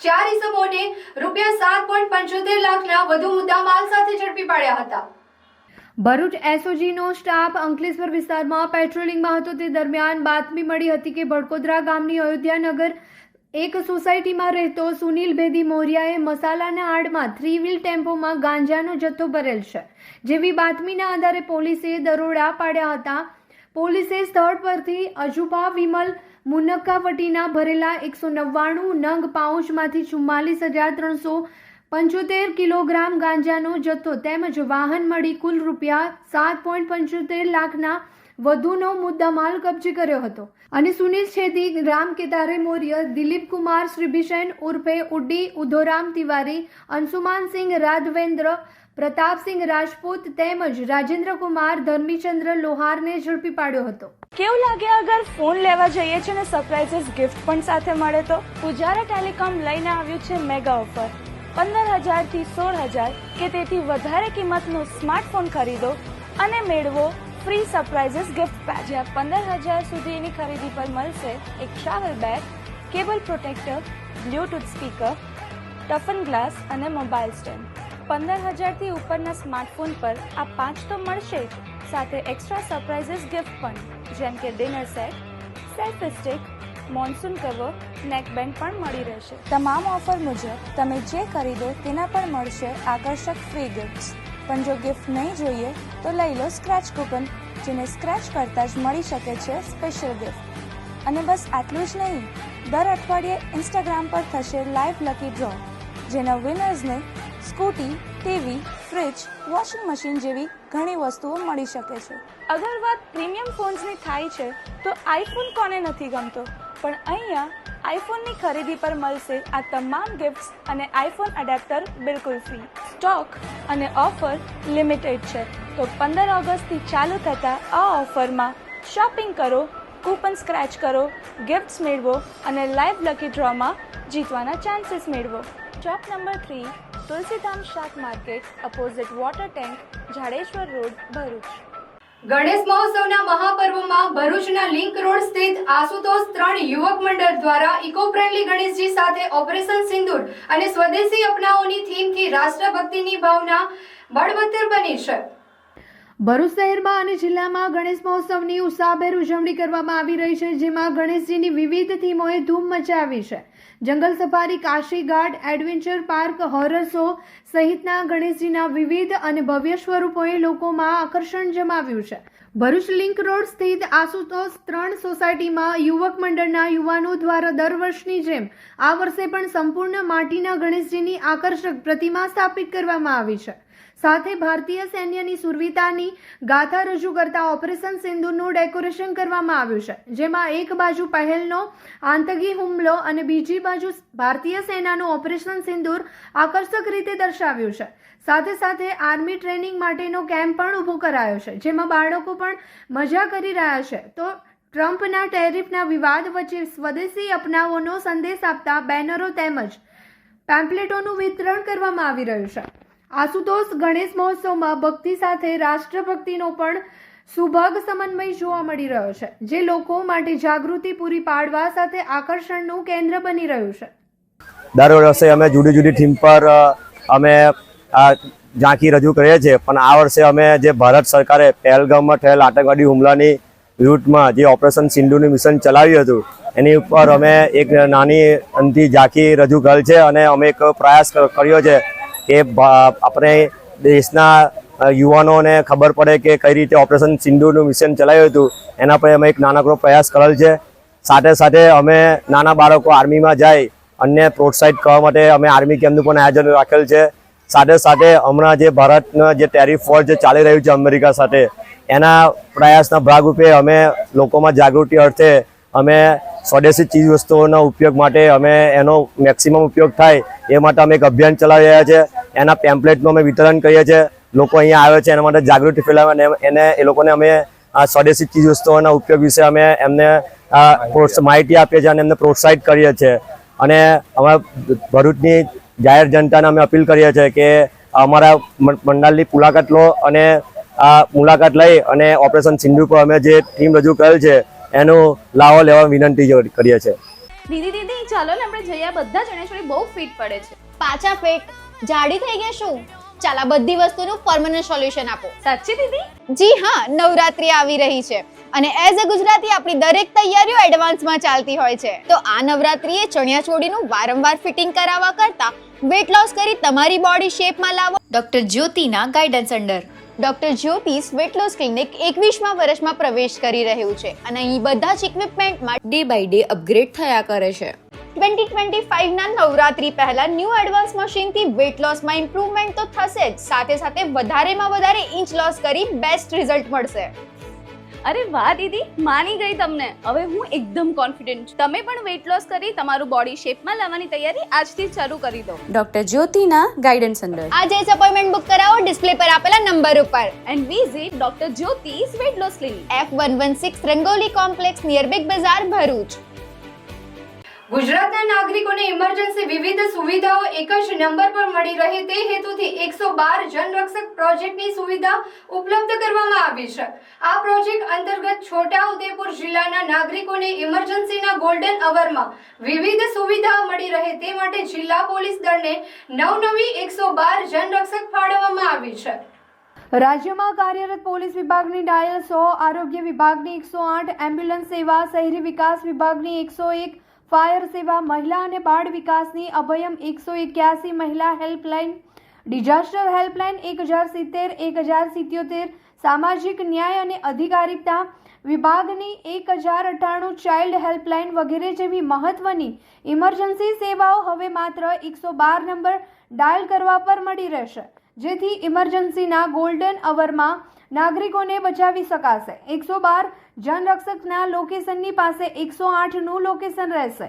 4 ઇસમોને ₹7.75 લાખના વધુ મુદ્દામાલ સાથે ઝડપી પાડ્યા હતા. ભરૂચ એસઓજીનો સ્ટાફ અંકલેશ્વર વિસ્તારમાં પેટ્રોલિંગમાં હતો તે દરમિયાન બાતમી મળી હતી કે ભડકોદરા ગામની અયોધ્યાનગર એક સોસાયટીમાં રહેતો સુનિલ ભેદી મોરિયાએ મસાલાના આડમાં 3 વ્હીલ ટેમ્પોમાં ગાંજાનો જથ્થો ભરેલ છે. જેવી બાતમીના આધારે પોલીસે દરોડા પાડ્યા હતા. પોલીસે સ્થળ પરથી અજુભા વિમલ મુનક્કાવટીના ભરેલા 199 નંગ પાઉચમાંથી 44,375 કિલોગ્રામ ગાંજાનો જથ્થો તેમજ વાહન મળી કુલ ₹7.75 લાખના વધુનો મુદ્દામાલ કબજે કર્યો હતો. અને સુનિલ છેદી, રામ કેતારે મોર્ય, દિલીપ કુમાર શ્રીભિષણ ઉર્ફે ઉડ્ડી, ઉધોરામ તિવારી, અંશુમાનસિંહ રાઘવેન્દ્ર, પ્રતાપસિંહ રાજપૂત તેમજ રાજેન્દ્ર કુમાર ધર્મીચંદ્ર લોહારને ઝડપી પાડ્યો હતો.
કેવું લાગે અગર ફોન લેવા જઈએ છે ને સરપ્રાઇઝીસ ગિફ્ટ પણ સાથે મળે તો? પુજારા ટેલિકોમ લઈને આવ્યું છે મેગા ઓફર. 15,000 થી 16,000 કે તેથી વધારે કિંમતનો સ્માર્ટફોન ખરીદો અને મેળવો ફ્રી સરપ્રાઇઝીસ ગિફ્ટ પેક. જ્યાં 15,000 સુધીની ખરીદી પર મળશે એક travel bag, cable protractor, Bluetooth speaker, toughen glass અને મોબાઈલ સ્ટેન્ડ. 15,000 થી ઉપરના સ્માર્ટફોન પર આ 5 તો મળશે જ, સાથે એક્સ્ટ્રા સરપ્રાઇઝીસ ગિફ્ટ પણ, જેમ કે dinner set, selfie stick, monsoon cover, neckband પણ મળી રહેશે. તમામ ઓફર મુજબ તમે જે ખરીદો તેના પર મળશે આકર્ષક ફ્રી ગિફ્ટ્સ. પણ જો ગિફ્ટ નહીં જોઈએ તો લઈ લો સ્ક્રેચ કૂપન, જેને સ્ક્રેચ કરતાં જ મળી શકે છે સ્પેશિયલ ગિફ્ટ. અને બસ આટલું જ નહીં, દર અઠવાડિયે ઇન્સ્ટાગ્રામ પર થશે લાઈવ લકી ડ્રો, જેના વિનર્સને scooty, TV, fridge, washing machine જેવી ઘણી વસ્તુઓ મળી શકે છે. અગર વાત પ્રીમિયમ ફોન્સની થાય છે તો આઈફોન કોને નથી ગમતો, પણ અહીંયા આઈફોનની ખરીદી પર મળશે આ તમામ ગિફ્ટ્સ અને આઈફોન એડેપ્ટર બિલકુલ ફ્રી. સ્ટોક અને ઓફર લિમિટેડ છે, તો 15 ઓગસ્ટથી ચાલુ થતા આ ઓફરમાં શોપિંગ કરો, કૂપન સ્ક્રેચ કરો, ગિફ્ટ્સ મેળવો અને લાઈવ લકી ડ્રોમાં જીતવાના ચાન્સીસ મેળવો. શોપ નંબર 3, તુલસીધામ શાક market, opposite water tank, Jadeshwar road, Bharuch.
Ganesh મહોત્સવના મહાપર્વમાં ભરૂચના લિંક રોડ સ્થિત આશુતોષ 3 યુવક મંડળ દ્વારા ઇકો ફ્રેન્ડલી ગણેશજી સાથે ઓપરેશન સિંદૂર અને સ્વદેશી અપનાવોની થીમથી રાષ્ટ્રભક્તિની ભાવના બળવત્તર બની છે. ભરૂચ શહેરમાં અને જિલ્લામાં ગણેશ મહોત્સવની ઉત્સાહભેર ઉજવણી કરવામાં આવી રહી છે, જેમાં ગણેશજીની વિવિધ થીમોએ ધૂમ મચાવી છે. જંગલ સફારી, કાશી ઘાટ, એડવેન્ચર પાર્ક, હોરર શો સહિતના ગણેશજીના વિવિધ અને ભવ્ય સ્વરૂપોએ લોકોમાં આકર્ષણ જમાવ્યું છે. ભરૂચ લિંક રોડ સ્થિત આશુતોષ 3 સોસાયટીમાં યુવક મંડળના યુવાનો દ્વારા દર વર્ષની જેમ આ વર્ષે પણ સંપૂર્ણ માટીના ગણેશજીની આકર્ષક પ્રતિમા સ્થાપિત કરવામાં આવી છે. સાથે ભારતીય સૈન્યની સુરવીરતાની ગાથા રજૂ કરતા ઓપરેશન સિંદૂરનું ડેકોરેશન કરવામાં આવ્યું છે, જેમાં એક બાજુ પહેલનો આતંકી હુમલો અને બીજી બાજુ ભારતીય સેનાનું ઓપરેશન સિંદૂર આકર્ષક રીતે દર્શાવ્યું છે. સાથે સાથે આર્મી ટ્રેનિંગ માટેનો કેમ્પ પણ ઊભો કરાયો છે, જેમાં બાળકો પણ મજા કરી રહ્યા છે. તો ટ્રમ્પના ટેરિફના વિવાદ વચ્ચે સ્વદેશી અપનાવોનો સંદેશ આપતા બેનરો તેમજ પેમ્પલેટોનું વિતરણ કરવામાં આવી રહ્યું છે. આશુતોષ ગણેશ મહોત્સવમાં ભક્તિ સાથે રાષ્ટ્રભક્તિનો પણ સુભગ સમન્વય જોવા મળી રહ્યો છે, જે લોકો માટે જાગૃતિ પૂરી પાડવા સાથે આકર્ષણનું કેન્દ્ર બની રહ્યું છે.
દર વર્ષે અમે જુદી જુદી થીમ પર અમે ઝાંખી રજૂ કરીએ છીએ, પણ આ વર્ષે અમે જે ભારત સરકારે પહેલગામમાં થયેલ આતંકવાદી હુમલાની વિરુદ્ધમાં જે ઓપરેશન સિંધુનું મિશન ચલાવ્યું હતું એની ઉપર અમે એક નાની અમથી ઝાંખી રજૂ કરેલ છે. અને અમે એક પ્રયાસ કર્યો છે કે આપણે દેશના યુવાનોને ખબર પડે કે કઈ રીતે ઓપરેશન સિંધુનું મિશન ચલાવ્યું હતું, એના પર અમે એક નાનકડો પ્રયાસ કરેલ છે. સાથે સાથે અમે નાના બાળકો આર્મીમાં જાય અને પ્રોત્સાહિત કરવા માટે અમે આર્મી કેમ્પનું પણ આયોજન રાખેલ છે. સાથે સાથે હમણાં જે ભારતના જે ટેરિફ વોર જે ચાલી રહ્યું છે અમેરિકા સાથે, એના પ્રયાસના ભાગરૂપે અમે લોકોમાં જાગૃતિ અર્થે અમે સ્વદેશી ચીજ વસ્તુઓના ઉપયોગ માટે અમે એનો મેક્સિમમ ઉપયોગ થાય એ માટે અમે એક અભિયાન ચલાવી રહ્યા છીએ. એના પેમ્પલેટનું અમે વિતરણ કરીએ છીએ. લોકો અહીંયા આવે છે એના માટે જાગૃતિ ફેલાવે અને એને એ લોકોને અમે આ સ્વદેશી ચીજ વસ્તુઓના ઉપયોગ વિશે અમે એમને માહિતી આપીએ છીએ અને એમને પ્રોત્સાહિત કરીએ છીએ. અને અમારા ભરૂચની જાહેર જનતાને અમે અપીલ કરીએ છીએ કે અમારા મંડળની મુલાકાત લો અને આ મુલાકાત લઈ અને ઓપરેશન સિંધુ પર અમે જે થીમ રજૂ કરેલ છે એનો લાવો લેવા વિનંતી કરીએ છીએ.
દીદી ચાલો ને આપણે જઈએ. બધા ચણિયાચોળી બહુ ફિટ પડે છે. પાછા ફિટ જાડી થઈ ગયા શું? ચાલ આ બધી વસ્તુનું પરમનન્ટ સોલ્યુશન આપો. સાચી દીદી? જી હા, નવરાત્રી આવી રહી છે અને એઝ અ ગુજરાતી આપણી દરેક તૈયારીઓ એડવાન્સમાં ચાલતી હોય છે. તો આ નવરાત્રીએ ચણિયાચોળીનું વારંવાર ફિટિંગ કરાવવા કરતા વેટ લોસ કરી તમારી બોડી શેપમાં લાવો. ડોક્ટર જ્યોતિના guidance under doctor Jyoti's weight loss clinic 21મા વર્ષમાં પ્રવેશ કરી રહ્યું છે અને અહીં બધા જ ઇક્વિપમેન્ટમાં ડે બાય ડે અપગ્રેડ થયા કરે છે. 2025ના નવરાત્રી પહેલા ન્યૂ એડવાન્સ મશીનથી વેટ લોસમાં ઇમ્પ્રુવમેન્ટ તો થશે જ, સાથે સાથે વધારેમાં વધારે ઇંચ લોસ કરી બેસ્ટ રિઝલ્ટ મળશે. અરે વાહ દીદી, માની ગઈ તમને. હવે હું એકદમ કોન્ફિડન્ટ છું. તમે પણ વેટ લોસ કરી તમારું બોડી શેપમાં લાવવાની તૈયારી આજથી જ શરૂ કરી દો. ડોક્ટર જ્યોતિના ગાઈડન્સ અંડર આજે જ અપોઇન્ટમેન્ટ બુક કરાવો ડિસ્પ્લે પર આપેલા નંબર ઉપર and visit doctor Jyoti's weight loss clinic, F116 Rangoli complex near Big Bazaar, Bharuch.
ગુજરાતના નાગરિકોને ઇમરજન્સી વિવિધ સુવિધાઓ એક જ નંબર પર મળી રહે તે હેતુથી 112 જનરક્ષક પ્રોજેક્ટની સુવિધા ઉપલબ્ધ કરવામાં આવી છે. આ પ્રોજેક્ટ અંતર્ગત છોટાઉદેપુર જિલ્લાના નાગરિકોને ઇમરજન્સીના ગોલ્ડન અવરમાં વિવિધ સુવિધા મળી રહે તે માટે જિલ્લા પોલીસ દળને નવનવી 112 જનરક્ષક ફાળવવામાં આવી છે. રાજ્યમાં કાર્યરત પોલીસ વિભાગની ડાયલ 100, આરોગ્ય વિભાગની 108, એમ્બ્યુલન્સ સેવા, શહેરી વિકાસ વિભાગની 101, ફાયર સેવા, મહિલા અને બાળ વિકાસની અભયમ 181, મહિલા હેલ્પલાઇન, ડિઝાસ્ટર હેલ્પલાઇન 1070, 1077, સામાજિક ન્યાય અને અધિકારિતા વિભાગની 1098, ચાઇલ્ડ હેલ્પલાઇન વગેરે જેવી મહત્વની ઇમરજન્સી સેવાઓ હવે માત્ર 112 નંબર ડાયલ કરવા પર મળી રહેશે, જેથી ઇમરજન્સીના ગોલ્ડન અવરમાં નાગરિકોને બચાવી શકાશે. 112 જનરક્ષકના લોકેશનની પાસે 108નું લોકેશન રહેશે.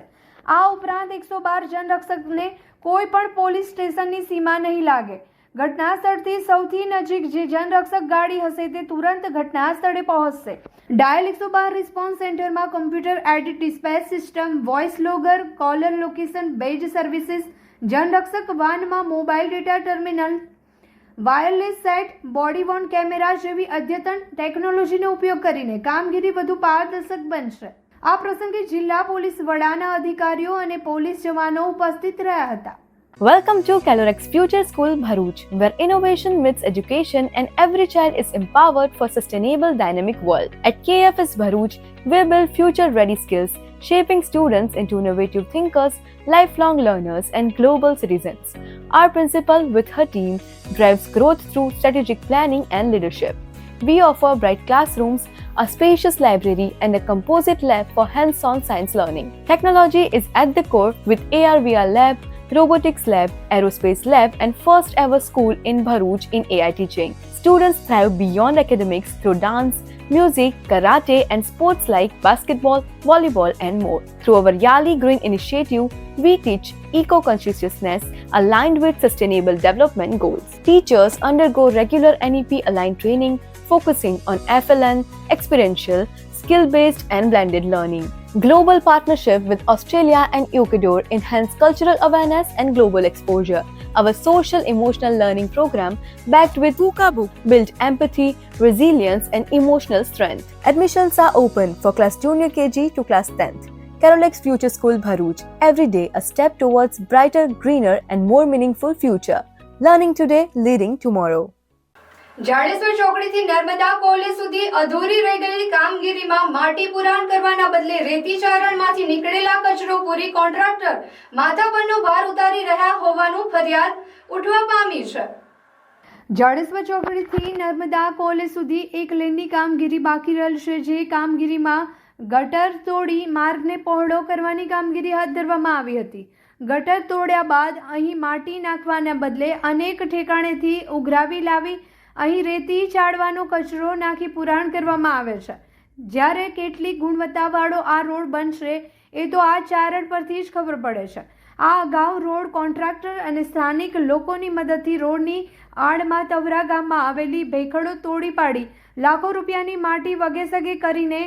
આ ઉપરાંત 112 જનરક્ષકને કોઈ પણ પોલીસ સ્ટેશનની સીમા નહીં લાગે. ઘટના સ્થળથી સૌથી નજીક જે જનરક્ષક ગાડી હશે તે તુરંત ઘટના સ્થળે પહોંચશે. ડાયલ 112 રિસ્પોન્સ સેન્ટરમાં computer edit dispatch system, voice logger, caller location, badge services, જનરક્ષક વાનમાં mobile data terminal, wireless set, body worn camera જેવી અદ્યતન ટેકનોલોજીનો ઉપયોગ કરીને કામગીરી વધુ પારદર્શક બનશે. આ પ્રસંગે જિલ્લા પોલીસ વડાના અધિકારીઓ અને પોલીસ જવાનો ઉપસ્થિત રહ્યા હતા.
Welcome to Calorex Future School Bharuch, where innovation meets education and every child is empowered for sustainable dynamic world. At KFS Bharuch, we build future-ready skills, shaping students into innovative thinkers, lifelong learners, and global citizens. Our principal, with her team, drives growth through strategic planning and leadership. We offer bright classrooms, a spacious library, and a composite lab for hands-on science learning. Technology is at the core with AR/VR lab, robotics lab, aerospace lab, and first ever school in Bharuch in AI teaching. Students thrive beyond academics through dance, music, karate, and sports like basketball, volleyball, and more. Through our Yali Green initiative, we teach eco-consciousness aligned with sustainable development goals. Teachers undergo regular NEP-aligned training focusing on FLN, experiential, skill-based, and blended learning. Global partnership with Australia and Ecuador enhance cultural awareness and global exposure. Our social emotional learning program, backed with Puka Book, build empathy, resilience, and emotional strength. Admissions are open for class junior KG to class 10th. Calorex Future School Bharuch, every day a step towards brighter, greener, and more meaningful future. Learning today, leading tomorrow.
જાડેશ્વર ચોકડીથી Narmada college સુધી અધૂરી રહી ગયેલી કામગીરીમાં માટી પુરાણ કરવાના બદલે રેતી ચારણમાંથી નીકળેલા કચરો પૂરી કોન્ટ્રાક્ટર માથા પરનો ભાર ઉતારી રહ્યા હોવાનું ફરિયાદ ઉઠવા પામી છે. જાડેશ્વર ચોકડીથી નર્મદા કોલેજ સુધી એક લેનની કામગીરી બાકી રહેશે, જે કામગીરીમાં ગટર તોડી માર્ગને પહોળો કરવાની કામગીરી હાથ ધરવામાં આવી હતી. ગટર તોડ્યા બાદ અહીં માટી નાખવાના બદલે અનેક ઠેકાણેથી ઉઘરાવી લાવી અહીં રેતી ચાળવાનો કચરો નાખી પુરાણ કરવામાં આવે છે. જ્યારે કેટલી ગુણવત્તાવાળો આ રોડ બનશે એ તો આ ચારણ પરથી જ ખબર પડે છે. આ અગાઉ રોડ કોન્ટ્રાક્ટર અને સ્થાનિક લોકોની મદદથી રોડની આડમાં તવરા ગામમાં આવેલી ભેખડો તોડી પાડી લાખો રૂપિયાની માટી વગેસગે કરીને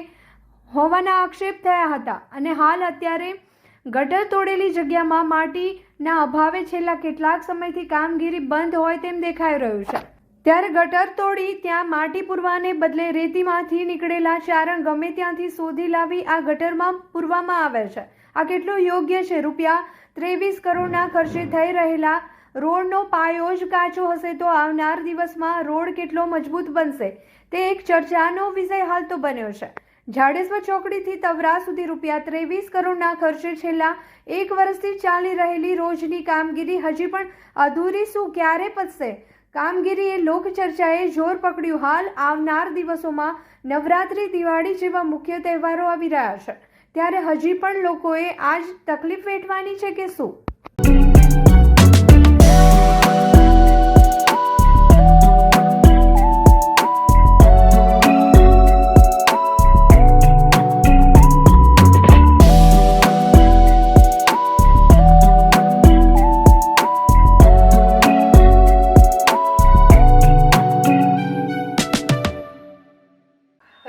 હોવાના આક્ષેપ થયા હતા અને હાલ અત્યારે ગટર તોડેલી જગ્યામાં માટીના અભાવે છેલ્લા કેટલાક સમયથી કામગીરી બંધ હોય તેમ દેખાઈ રહ્યું છે. ત્યારે ગટર તોડી ત્યાં માટી પૂરવાને બદલે રેતીમાંથી નીકળેલા ચારણ ગમે ત્યાંથી શોધી લાવી આ ગટરમાં પૂરવામાં આવે છે. આ કેટલું યોગ્ય છે? રૂપિયા 23 કરોડના ખર્ચે થઈ રહેલા રોડનો પાયો જ કાચો હશે તો આવનાર દિવસમાં રોડ કેટલો મજબૂત બનશે તે એક ચર્ચાનો વિષય હાલ તો બન્યો છે. જાડેશ્વર ચોકડીથી તવરા સુધી રૂપિયા 23 કરોડના ખર્ચે છેલ્લા 1 વર્ષથી ચાલી રહેલી રોજની કામગીરી હજી પણ અધૂરી શું ક્યારે પતશે? કામગીરીએ લોકચર્ચાએ જોર પકડ્યું. હાલ આવનાર દિવસોમાં નવરાત્રી, દિવાળી જેવા મુખ્ય તહેવારો આવી રહ્યા છે, ત્યારે હજી પણ લોકોએ આ જ તકલીફ વેઠવાની છે કે શું?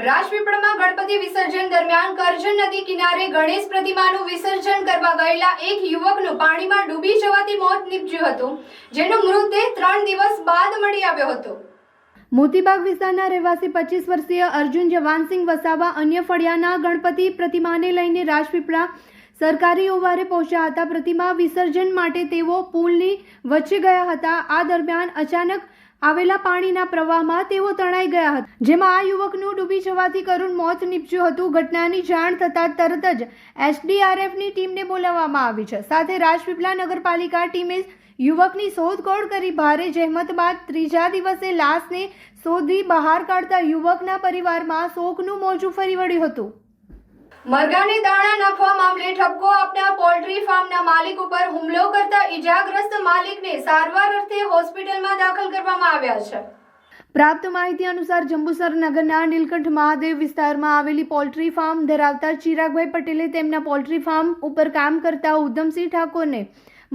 રાજપીપળામાં ગણપતિ વિસર્જન દરમિયાન કરજણ નદી કિનારે ગણેશ પ્રતિમાનું વિસર્જન કરવા ગયેલા એક યુવકનું પાણીમાં ડૂબી જવાથી મોત નીપજ્યું હતું, જેનો મૃતદેહ 3 દિવસ બાદ મળી આવ્યો હતો. મોતીબાગ વિસ્તારના રહેવાસી 25 વર્ષીય અર્જુન જવાનસિંહ વસાવા અન્ય ફળિયાના ગણપતિ પ્રતિમાને લઈને રાજપીપળા સરકારી ઓવારે પહોંચ્યા હતા. પ્રતિમા વિસર્જન માટે તેઓ પુલની વચ્ચે ગયા હતા. આ દરમિયાન અચાનક આવેલા પાણીના પ્રવાહમાં તેઓ તણાઈ ગયા હતા, જેમાં આ યુવકનું ડૂબી જવાથી કરુણ મોત નીપજ્યું હતું. ઘટનાની જાણ થતાં તરત જ SDRFની ટીમને બોલાવવામાં આવી છે. સાથે રાજપીપળા નગરપાલિકા ટીમે યુવકની શોધખોળ કરી ભારે જહેમત બાદ ત્રીજા દિવસે લાશને શોધી બહાર કાઢતા યુવકના પરિવારમાં શોકનું મોજું ફરી વળ્યું હતું. મરઘાને દાણા નાખવા મામલે ઠપકો આપનાર પોલ્ટ્રી ફાર્મના માલિક ઉપર હુમલો કરતા ઈજાગ્રસ્ત માલિકને સારવાર અર્થે હોસ્પિટલમાં દાખલ કરવામાં આવ્યા છે. પ્રાપ્ત માહિતી અનુસાર જંબુસર નગરના નીલકંઠ મહાદેવ વિસ્તારમાં આવેલી પોલ્ટ્રી ફાર્મ ધરાવતા ચિરાગભાઈ પટેલે તેમના પોલ્ટ્રી ફાર્મ ઉપર કામ કરતા ઉધમસિંહ ઠાકોરને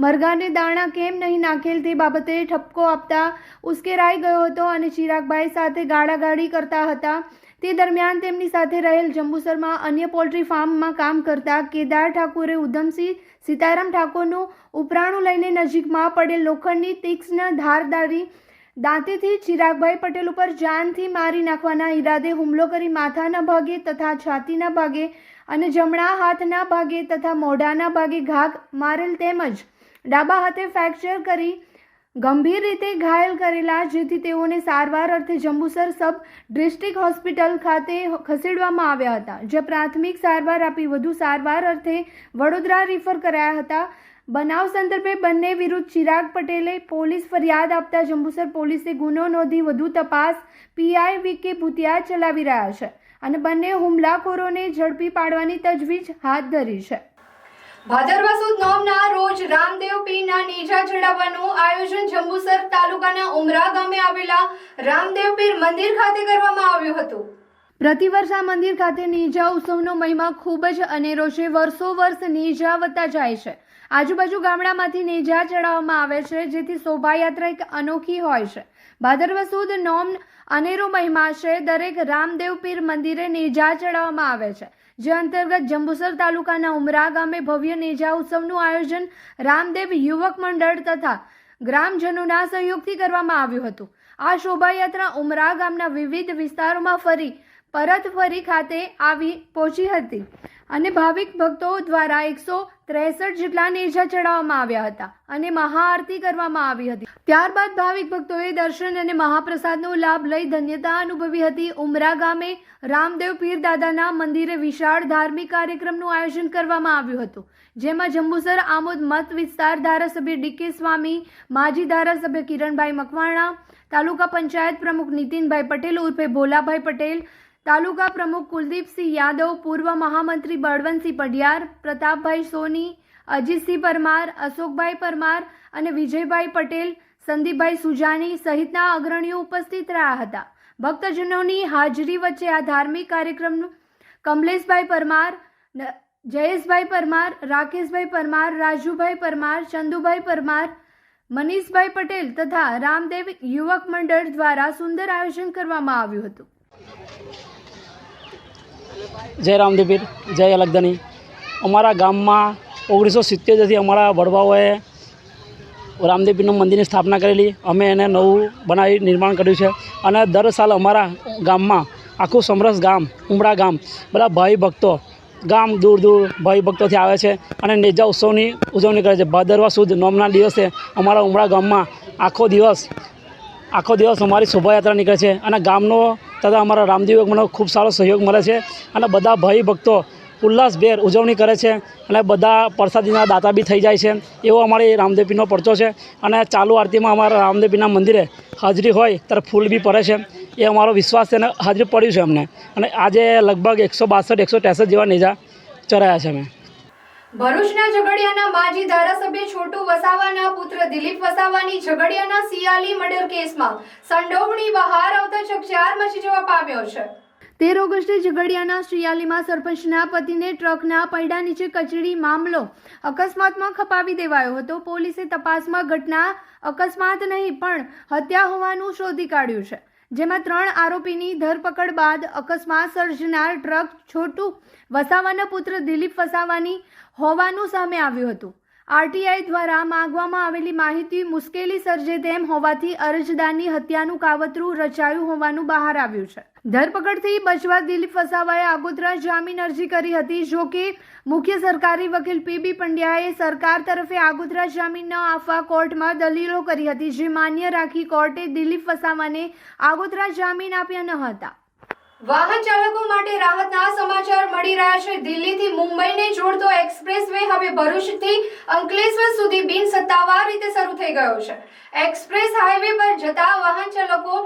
મરઘાને દાણા કેમ નહીં નાખેલ તે બાબતે ઠપકો આપતા ઉશ્કેરાઈ ગયો હતો અને ચિરાગભાઈ સાથે ગાળાગાળી કરતા હતા. તે દરમિયાન તેમની સાથે રહેલ જંબુસરમાં અન્ય પોલ્ટ્રી ફાર્મમાં કામ કરતા કેદાર ઠાકોરે ઉધમસિંહ સીતારામ ઠાકોરનું ઉપરાણું લઈને નજીકમાં પડેલ લોખંડની તીક્ષ્ણ ધારદારી દાંતેથી ચિરાગભાઈ પટેલ ઉપર જાનથી મારી નાખવાના ઈરાદે હુમલો કરી માથાના ભાગે તથા છાતીના ભાગે અને જમણા હાથના ભાગે તથા મોઢાના ભાગે ઘા મારેલ તેમજ ડાબા હાથે ફ્રેક્ચર કરી ગંભીર રીતે ઘાયલ કરેલા, જેથી તેઓને સારવાર અર્થે જંબુસર સબ ડિસ્ટ્રિક્ટ હોસ્પિટલ ખાતે ખસેડવામાં આવ્યા હતા, જ્યાં પ્રાથમિક સારવાર આપી વધુ સારવાર અર્થે વડોદરા રિફર કરાયા હતા. બનાવ સંદર્ભે બંને વિરુદ્ધ ચિરાગ પટેલે પોલીસ ફરિયાદ આપતા જંબુસર પોલીસે ગુનો નોંધી વધુ તપાસ પીઆઈ વીકે ભૂતિયા ચલાવી રહ્યા છે અને બંને હુમલાખોરોને ઝડપી પાડવાની તજવીજ હાથ ધરી છે. ભાદરવા સુદ નોમના રોજ રામદેવ પીરના નેજા ચડાવવાનું આયોજન જંબુસર તાલુકાના ઉમરા ગામે આવેલા રામદેવ પીર મંદિર ખાતે કરવામાં આવ્યું હતું. પ્રતિવર્ષ આ મંદિર ખાતે નેજા ઉત્સવનો મહિમા ખૂબ જ અનેરો છે. વર્ષો વર્ષ નેજા વધતા જાય છે. આજુબાજુ ગામડામાંથી નેજા ચડાવવામાં આવે છે, જેથી શોભાયાત્રા એક અનોખી હોય છે. ભાદરવા સુદ નોમ અનેરો મહિમા છે. દરેક રામદેવ પીર મંદિરે નેજા ચડાવવામાં આવે છે, જે અંતર્ગત જંબુસર તાલુકાના ઉમરા ગામે ભવ્ય નેજા ઉત્સવનું આયોજન રામદેવ યુવક મંડળ તથા ગ્રામજનોના સહયોગથી કરવામાં આવ્યું હતું. આ શોભાયાત્રા ઉમરા ગામના વિવિધ વિસ્તારોમાં પરત ફરી ખાતે આવી પહોંચી હતી અને ભાવિક ભક્તો દ્વારા 163 જેટલા નેજા ચડાવવામાં આવ્યા હતા અને મહાઆરતી કરવામાં આવી હતી. ત્યારબાદ ભાવિક ભક્તોએ દર્શન અને મહાપ્રસાદનો લાભ લઈ ધન્યતા અનુભવી હતી. ઉમરા ગામે રામદેવ પીર દાદાના મંદિરે વિશાળ ધાર્મિક કાર્યક્રમનું આયોજન કરવામાં આવ્યું હતું, જેમાં જંબુસર આમોદ મત વિસ્તાર ધારાસભ્ય ડીકે સ્વામી, માજી ધારાસભ્ય કિરણભાઈ મકવાણા, તાલુકા પંચાયત પ્રમુખ નીતિનભાઈ પટેલ ઉર્ફે ભોલાભાઈ પટેલ, તાલુકા પ્રમુખ કુલદીપસિંહ યાદવ, પૂર્વ મહામંત્રી બળવંતસિંહ પઢિયાર, પ્રતાપભાઈ સોની, અજીતસિંહ પરમાર, અશોકભાઈ પરમાર અને વિજયભાઈ પટેલ, સંદીપભાઈ સુજાની સહિતના અગ્રણીઓ ઉપસ્થિત રહ્યા હતા. ભક્તજનોની હાજરી વચ્ચે આ ધાર્મિક કાર્યક્રમનું કમલેશભાઈ પરમાર, જયેશભાઈ પરમાર, રાકેશભાઈ પરમાર, રાજુભાઈ પરમાર, ચંદુભાઈ પરમાર, મનીષભાઈ પટેલ તથા રામદેવ યુવક મંડળ દ્વારા સુંદર આયોજન કરવામાં આવ્યું હતું.
જય રામદેવ પીર, જય અલગધણી. અમારા ગામમાં 1970થી અમારા વડવાઓએ રામદેવ પીરનું મંદિરની સ્થાપના કરેલી. અમે એને નવું બનાવી નિર્માણ કર્યું છે અને દર સાલ અમારા ગામમાં આખું સમરસ ગામ, ઉમરા ગામ, બધા ભાઈ ભક્તો ગામ દૂર દૂર ભાઈ ભક્તોથી આવે છે અને નેજા ઉત્સવની ઉજવણી કરે છે. ભાદરવા સુદ નોમના દિવસે અમારા ઉમરા ગામમાં આખો દિવસ અમારી શોભાયાત્રા નીકળે છે અને ગામનો તથા અમારા રામદેવ યુવકનો ખૂબ સારો સહયોગ મળે છે અને બધા ભાઈ ભક્તો ઉલ્લાસભેર ઉજવણી કરે છે અને બધા પ્રસાદીના દાતા બી થઈ જાય છે. એવો અમારી રામદેવ પીરનો પરચો છે અને ચાલુ આરતીમાં અમારા રામદેવ પીરના મંદિરે હાજરી હોય ત્યારે ફૂલ બી પડે છે. એ અમારો વિશ્વાસ છે અને હાજરી પડ્યું છે અમને. અને આજે લગભગ 162-163 જેવા નેજા ચરાયા છે અમે.
ભરૂચના ઝઘડિયાના માજી ધારાસભ્ય છોટુ વસાવાના પુત્ર દિલીપ વસાવાની ઝઘડિયાના સિયાલી મર્ડર કેસમાં સંડોવણી બહાર આવતા ચકચાર મચી જવા પામ્યો છે. 13 ઓગસ્ટે ઝઘડિયાના શિયાલીમાં સરપંચના પતિને ટ્રકના પૈડા નીચે કચડી મામલો અકસ્માતમાં ખપાવી દેવાયો હતો. પોલીસે તપાસમાં ઘટના અકસ્માત નહીં પણ હત્યા હોવાનું શોધી કાઢ્યું છે, જેમાં 3 આરોપીની ધરપકડ બાદ અકસ્માત સર્જનાર ટ્રક છોટુ વસાવાના પુત્ર દિલીપ વસાવાની હોવાનું સામે આવ્યું હતું. આરટીઆઈ દ્વારા માંગવામાં આવેલી માહિતી મુશ્કેલી સર્જે તેમ હોવાથી અરજદારની હત્યાનું કાવતરું રચાયું હોવાનું બહાર આવ્યું છે. ધરપકડથી બચવા દિલીપ વસાવાએ આગોતરા જામીન અરજી કરી હતી. જો કે મુખ્ય સરકારી વકીલ પીબી પંડ્યાએ સરકાર તરફે આગોતરા જામીન ન આપવા કોર્ટમાં દલીલો કરી હતી, જે માન્ય રાખી કોર્ટે દિલીપ વસાવાને આગોતરા જામીન આપ્યા ન હતા. વાહન ચાલકો માટે રાહતના સમાચાર મળી રહ્યા છે. દિલ્હીથી મુંબઈને જોડતો એક્સપ્રેસ વે હવે ભરૂચથી અંકલેશ્વર સુધી બિનસત્તાવાર રીતે શરૂ થઈ ગયો છે. એક્સપ્રેસ હાઈવે પર જતા વાહન ચાલકો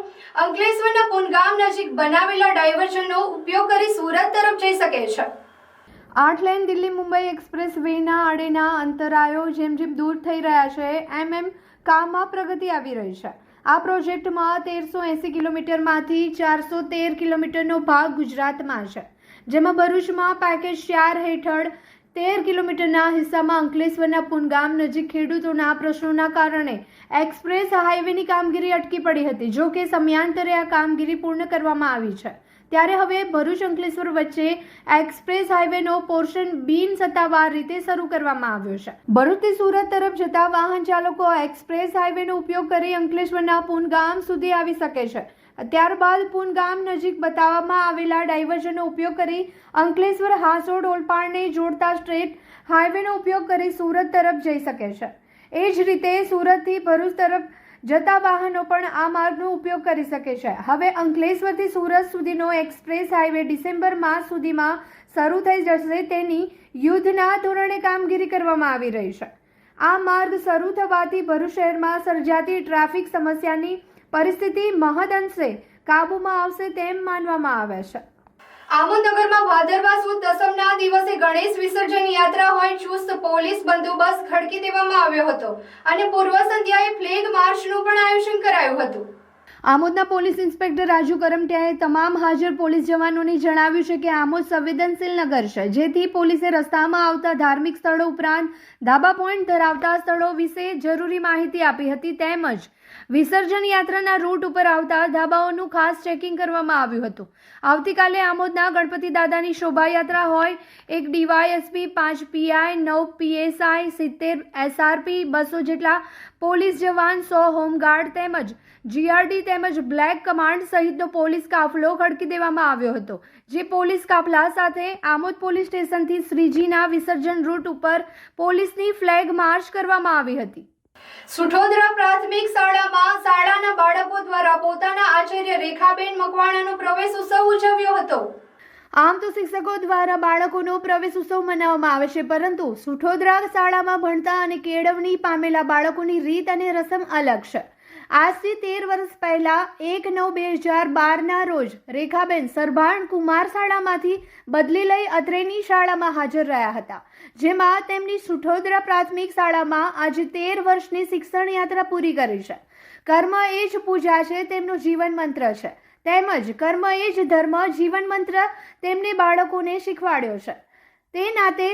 અંકલેશ્વરના પુનગામ નજીક બનાવેલા ડાયવર્ઝનનો ઉપયોગ કરી સુરત તરફ જઈ શકે છે. 8 લેન દિલ્હી મુંબઈ એક્સપ્રેસ વેના આડેના અંતરાયો જેમ જેમ દૂર થઈ રહ્યા છે એમ કામમાં પ્રગતિ આવી રહી છે. આ પ્રોજેક્ટમાં 1380 કિલોમીટરમાંથી 413 કિલોમીટરનો ભાગ ગુજરાતમાં છે, જેમાં ભરૂચમાં પેકેજ 4 હેઠળ 13 કિલોમીટરના હિસ્સામાં અંકલેશ્વરના પુનગામ નજીક ખેડૂતોના પ્રશ્નોના કારણે એક્સપ્રેસ હાઈવેની કામગીરી અટકી પડી હતી. જો કે સમયાંતરે આ કામગીરી પૂર્ણ કરવામાં આવી છે, ત્યારે હવે ભરૂચ અંકલેશ્વર વચ્ચે એક્સપ્રેસ હાઈવેનો પોર્શન બિનસત્તાવાર રીતે શરૂ કરવામાં આવ્યો છે. ભરૂચથી સુરત તરફ જતા વાહન ચાલકો એક્સપ્રેસ હાઈવેનો ઉપયોગ કરી અંકલેશ્વરના પુનગામ સુધી આવી શકે છે. ત્યારબાદ પુનગામ નજીક બતાવવામાં આવેલા ડાયવર્ઝનનો ઉપયોગ કરી અંકલેશ્વર હાસોડ ઓલપાડને જોડતા સ્ટ્રેટ હાઈવેનો ઉપયોગ કરી સુરત તરફ જઈ શકે છે. એ જ રીતે સુરતથી ભરૂચ તરફ જતા વાહનો પણ આ માર્ગનો ઉપયોગ કરી શકે છે. હવે અંકલેશ્વરથી સુરત સુધીનો એક્સપ્રેસ હાઈવે ડિસેમ્બર માસ સુધીમાં શરૂ થઈ જશે. તેની યુદ્ધના ધોરણે કામગીરી કરવામાં આવી રહી છે. આ માર્ગ શરૂ થવાથી ભરૂચ શહેરમાં સર્જાતી ટ્રાફિક સમસ્યાની પરિસ્થિતિ મહદઅંશે કાબૂમાં આવશે તેમ માનવામાં આવે છે. આમોદ નગરમાં ભાદરવા સુદ દસમના દિવસે ગણેશ વિસર્જન યાત્રા હોય ચુસ્ત પોલીસ બંદોબસ્ત ખડકી દેવામાં આવ્યો હતો અને પૂર્વ સંધ્યાએ ફ્લેગ માર્ચનું પણ આયોજન કરાયું હતું. આમોદના પોલીસ ઇન્સ્પેક્ટર રાજુ કરમટિયાએ તમામ હાજર પોલીસ જવાનોને જણાવ્યું છે કે આમોદ સંવેદનશીલ નગર છે, જેથી પોલીસે રસ્તામાં આવતા ધાર્મિક સ્થળો ઉપરાંત ધાબા પોઈન્ટ ધરાવતા સ્થળો વિશે જરૂરી માહિતી આપી હતી. તેમજ વિસર્જન યાત્રાના રૂટ ઉપર આવતા ધાબાઓનું ખાસ ચેકિંગ કરવામાં આવ્યું હતું. આવતીકાલે આમોદના ગણપતિ દાદાની શોભાયાત્રા હોય. 1 ડીવાયએસપી, 5 પીઆઈ, 9 પીએસઆઈ, 70 એસઆરપી, 200 જેટલા પોલીસ જવાન, 100 હોમગાર્ડ તેમજ જીઆરડી તેમજ બ્લેક કમાન્ડ સહિતનો પોલીસ કાફલો ખડકી દેવામાં આવ્યો હતો. જે પોલીસ કાફલા સાથે આમોદ પોલીસ સ્ટેશનથી શ્રીજીના વિસર્જન રૂટ ઉપર પોલીસની ફ્લેગ માર્ચ કરવામાં આવી હતી. સુઠોદરા પ્રાથમિક શાળામાં શાળાના બાળકો દ્વારા પોતાના આચાર્ય રેખાબેન મકવાણાનો પ્રવેશ ઉત્સવ ઉજવ્યો હતો. આમ તો શિક્ષકો દ્વારા બાળકોનો પ્રવેશ ઉત્સવ મનાવવામાં આવે છે, પરંતુ સુઠોદરા શાળામાં ભણતા અને કેળવણી પામેલા બાળકોની રીત અને રસમ અલગ છે. આજથી 13 વર્ષ પહેલા 1/9/2012ના રોજ રેખાબેન સરભાણ કુમાર શાળામાંથી બદલી લઈ અત્રેની શાળામાં હાજર રહ્યા હતા, જેમાં તેમની સુઠોદરા પ્રાથમિક શાળામાં આજે 13 વર્ષની શિક્ષણ યાત્રા પૂરી કરી છે. કર્મ એ જ પૂજા છે તેમનું જીવન મંત્ર છે, તેમજ કર્મ એ જ ધર્મ જીવન મંત્ર તેમને બાળકોને શીખવાડ્યો છે. તે નાતે